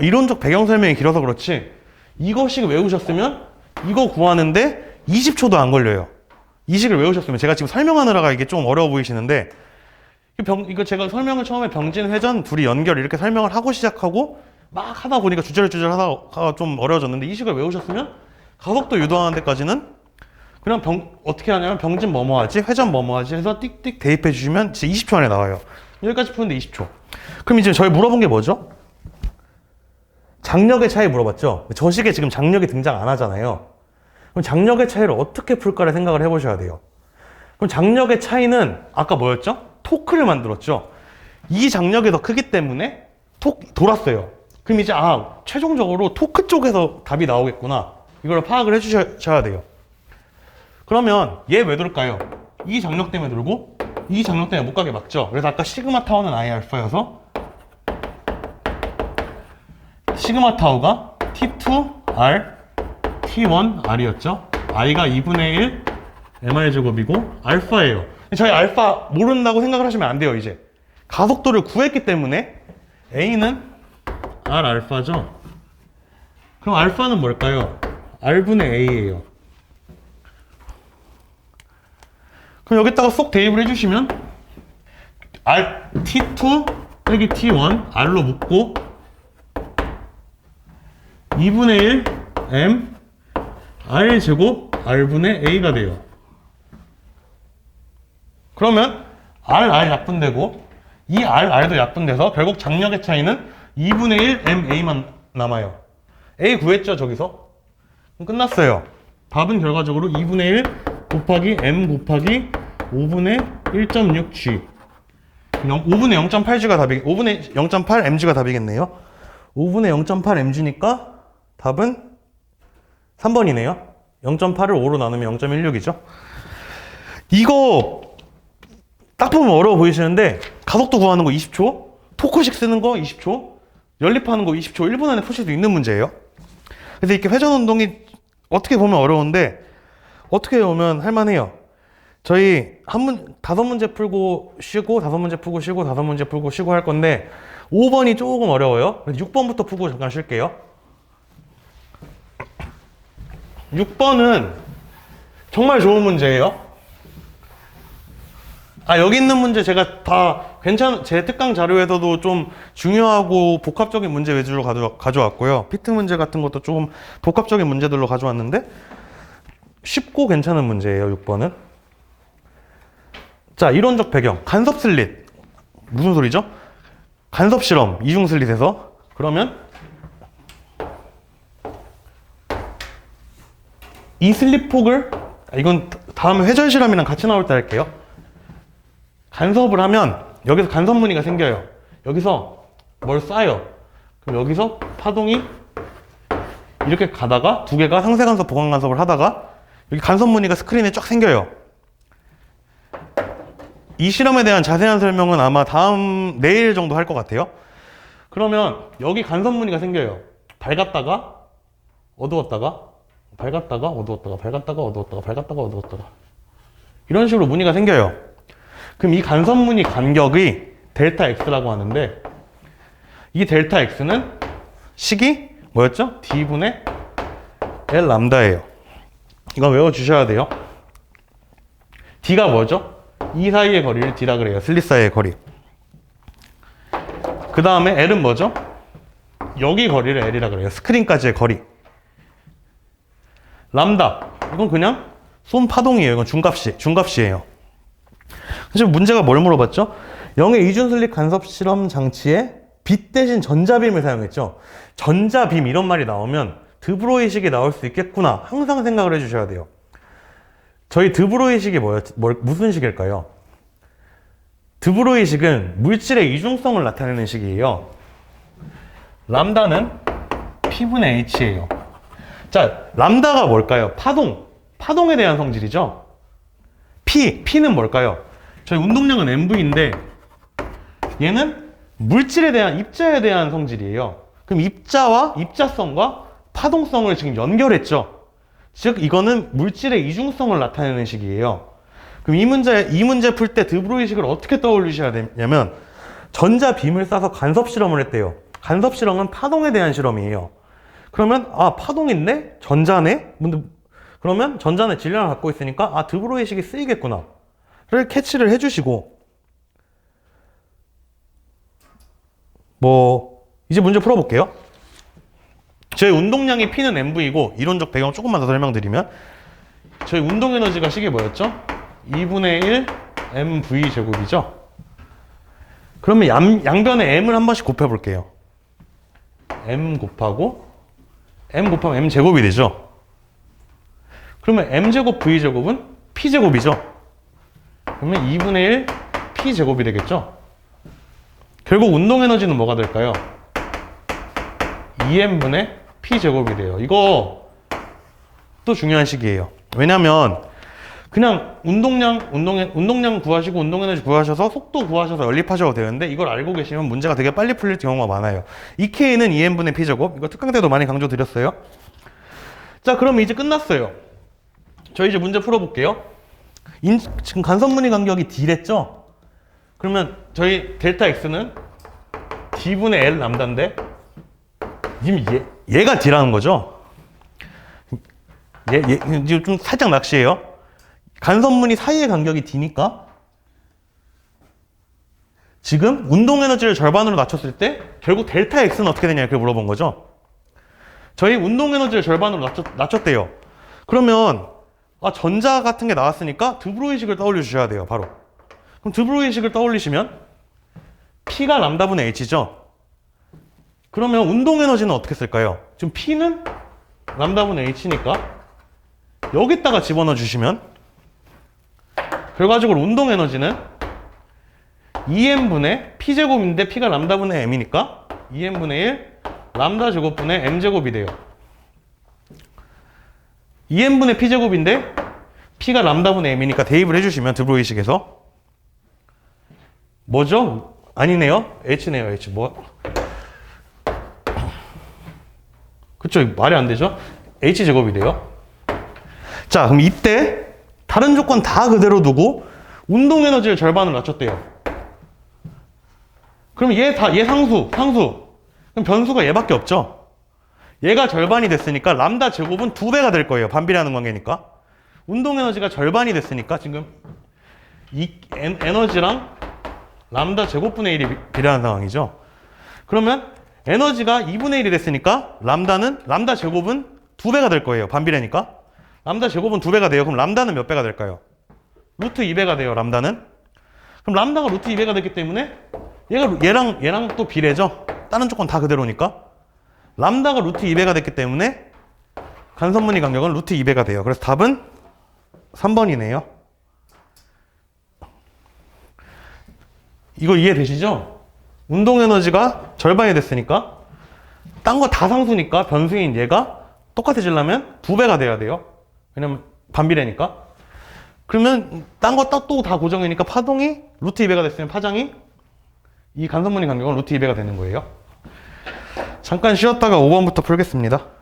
이론적 배경 설명이 길어서 그렇지 이거 식 외우셨으면 이거 구하는데 20초도 안 걸려요. 이 식을 외우셨으면 제가 지금 설명하느라가 이게 좀 어려워 보이시는데 이거 제가 설명을 처음에 병진, 회전, 둘이 연결 이렇게 설명을 하고 시작하고 막 하다 보니까 주저리주저 하다가 좀 어려워졌는데 이 식을 외우셨으면 가속도 유도하는 데까지는 그냥 어떻게 하냐면 병진 뭐뭐 하지, 회전 뭐뭐 하지 해서 띡띡 대입해 주시면 진짜 20초 안에 나와요. 여기까지 푸는데 20초. 그럼 이제 저희 물어본 게 뭐죠? 장력의 차이 물어봤죠? 저 식에 지금 장력이 등장 안 하잖아요. 그럼 장력의 차이를 어떻게 풀까를 생각을 해보셔야 돼요. 그럼 장력의 차이는 아까 뭐였죠? 토크를 만들었죠. 이 장력이 더 크기 때문에 돌았어요. 그럼 이제 최종적으로 토크 쪽에서 답이 나오겠구나. 이걸 파악을 해주셔야 돼요. 그러면 얘 왜 돌까요? 이 장력 때문에 돌고 이 장력 때문에 못 가게 막죠. 그래서 아까 시그마 타워는 I 알파여서 시그마 타워가 T2R T1R이었죠. I가 2분의 1 MR 제곱이고 알파예요. 저희 알파 모른다고 생각을 하시면 안 돼요. 이제 가속도를 구했기 때문에 A는 R 알파죠. 그럼 알파는 뭘까요? R분의 A예요. 그럼 여기다가 쏙 대입을 해주시면 T2 빼기 T1 R로 묶고 2분의 1 M R 제곱 R분의 A가 돼요. 그러면 R 약분되고 이 R도 약분돼서 결국 장력의 차이는 2분의 1 M A만 남아요. A 구했죠 저기서? 그럼 끝났어요. 답은 결과적으로 2분의 1 곱하기 M 곱하기 5분의 1.6G 5분의 0.8G가 답이 5분의 0.8mg가 답이겠네요. 5분의 0.8mg니까 답은 3번이네요. 0.8을 5로 나누면 0.16이죠. 이거 딱 보면 어려워 보이시는데 가속도 구하는 거 20초, 토크식 쓰는 거 20초, 연립하는 거 20초, 1분 안에 푸실 수 있는 문제예요. 그래서 이렇게 회전 운동이 어떻게 보면 어려운데 어떻게 보면 할만해요. 저희 5문제 풀고 쉬고 5문제 풀고 쉬고 5문제 풀고 쉬고 할 건데 5번이 조금 어려워요. 6번부터 풀고 잠깐 쉴게요. 6번은 정말 좋은 문제예요. 여기 있는 문제 제가 다 제 특강 자료에서도 좀 중요하고 복합적인 문제 위주로 가져왔고요. 피트 문제 같은 것도 조금 복합적인 문제들로 가져왔는데 쉽고 괜찮은 문제예요, 6번은. 자, 이론적 배경. 간섭 슬릿. 무슨 소리죠? 간섭 실험, 이중 슬릿에서. 그러면 이 슬릿 폭을, 이건 다음에 회전 실험이랑 같이 나올 때 할게요. 간섭을 하면 여기서 간섭 무늬가 생겨요. 여기서 뭘 쏴요. 그럼 여기서 파동이 이렇게 가다가 두 개가 상세 간섭, 보강 간섭을 하다가 여기 간섭 무늬가 스크린에 쫙 생겨요. 이 실험에 대한 자세한 설명은 아마 내일 정도 할 것 같아요. 그러면 여기 간섭 무늬가 생겨요. 밝았다가 어두웠다가 밝았다가 어두웠다가 밝았다가 어두웠다가 밝았다가 어두웠다가 이런 식으로 무늬가 생겨요. 그럼 이 간섭 무늬 간격이 델타 X라고 하는데 이 델타 X는 식이 뭐였죠? D분의 L 람다예요. 이건 외워주셔야 돼요. D가 뭐죠? 이 사이의 거리를 D라 그래요. 슬릿 사이의 거리. 그 다음에 L은 뭐죠? 여기 거리를 L이라 그래요. 스크린까지의 거리. 람다. 이건 그냥 쏜 파동이에요. 이건 중값이에요. 지금 문제가 뭘 물어봤죠? 0의 이중 슬릿 간섭 실험 장치에 빛 대신 전자빔을 사용했죠. 전자빔 이런 말이 나오면 드브로이 식이 나올 수 있겠구나. 항상 생각을 해주셔야 돼요. 저희 드브로이 식이 무슨 식일까요? 드브로이 식은 물질의 이중성을 나타내는 식이에요. 람다는 P분의 H예요. 자, 람다가 뭘까요? 파동에 대한 성질이죠. P는 뭘까요? 저희 운동량은 MV인데 얘는 물질에 대한 입자에 대한 성질이에요. 그럼 입자성과 파동성을 지금 연결했죠. 즉 이거는 물질의 이중성을 나타내는 식이에요. 그럼 이 문제 풀 때 드브로이식을 어떻게 떠올리셔야 되냐면 전자 빔을 쏴서 간섭 실험을 했대요. 간섭 실험은 파동에 대한 실험이에요. 그러면 파동 있네? 전자네? 그러면 전자는 질량을 갖고 있으니까 드브로이식이 쓰이겠구나 를 캐치를 해주시고, 이제 문제 풀어볼게요. 저희 운동량이 P는 mv이고, 이론적 배경 조금만 더 설명드리면, 저희 운동 에너지가 식이 뭐였죠? 2분의 1 mv 제곱이죠. 그러면 양변에 m을 한 번씩 곱해볼게요. m 곱하면 m 제곱이 되죠. 그러면 m 제곱 v 제곱은 p 제곱이죠. 그러면 2분의 1 p 제곱이 되겠죠. 결국 운동 에너지는 뭐가 될까요? 2m분의 p 제곱이 돼요. 이거 또 중요한 식이에요. 왜냐면 그냥 운동량 구하시고 운동 에너지 구하셔서 속도 구하셔서 연립하셔도 되는데, 이걸 알고 계시면 문제가 되게 빨리 풀릴 경우가 많아요. 이 K는 2m분의 p 제곱. 이거 특강 때도 많이 강조드렸어요. 자, 그럼 이제 끝났어요. 저희 이제 문제 풀어볼게요. 지금 간섭무늬 간격이 D랬죠? 그러면 저희 델타 X는 D분의 L 람다인데, 지금 얘가 D라는 거죠? 지금 좀 살짝 낚시해요. 간섭무늬 사이의 간격이 D니까 지금 운동 에너지를 절반으로 낮췄을 때 결국 델타 X는 어떻게 되냐 이렇게 물어본 거죠. 저희 운동 에너지를 절반으로 낮췄대요. 그러면 전자 같은 게 나왔으니까 드브로이식을 떠올려 주셔야 돼요. 바로. 그럼 드브로이식을 떠올리시면 P가 람다분의 H죠. 그러면 운동 에너지는 어떻게 쓸까요? 지금 P는 람다분의 H니까 여기다가 집어넣어 주시면 결과적으로 운동 에너지는 2m분의 P제곱인데 P가 람다분의 M이니까 2m분의 1 람다 제곱분의 M제곱이 돼요. 2m분의 P제곱인데 P가 람다분의 M이니까 대입을 해주시면 드브로이식에서 뭐죠? 아니네요. H네요. H. 그쵸? 말이 안 되죠? H제곱이 돼요. 자, 그럼 이때 다른 조건 다 그대로 두고 운동 에너지를 절반으로 낮췄대요. 그럼 얘 상수. 그럼 변수가 얘밖에 없죠? 얘가 절반이 됐으니까 람다 제곱은 2배가 될 거예요. 반비례하는 관계니까. 운동 에너지가 절반이 됐으니까 지금 이 에너지랑 람다 제곱분의 1이 비례하는 상황이죠. 그러면 에너지가 2분의 1이 됐으니까 람다 제곱은 2배가 될 거예요. 반비례니까. 람다 제곱은 2배가 돼요. 그럼 람다는 몇 배가 될까요? 루트 2배가 돼요. 람다는. 그럼 람다가 루트 2배가 됐기 때문에 얘랑 또 비례죠. 다른 조건 다 그대로니까. 람다가 루트 2배가 됐기 때문에 간섭무늬 간격은 루트 2배가 돼요. 그래서 답은 3번이네요. 이거 이해되시죠? 운동 에너지가 절반이 됐으니까 딴 거 다 상수니까 변수인 얘가 똑같아지려면 2배가 돼야 돼요. 왜냐면 반비례니까. 그러면 딴 거 또 다 고정이니까 파동이 루트 2배가 됐으면 파장이 이 간섭무늬 간격은 루트 2배가 되는 거예요. 잠깐 쉬었다가 5번부터 풀겠습니다.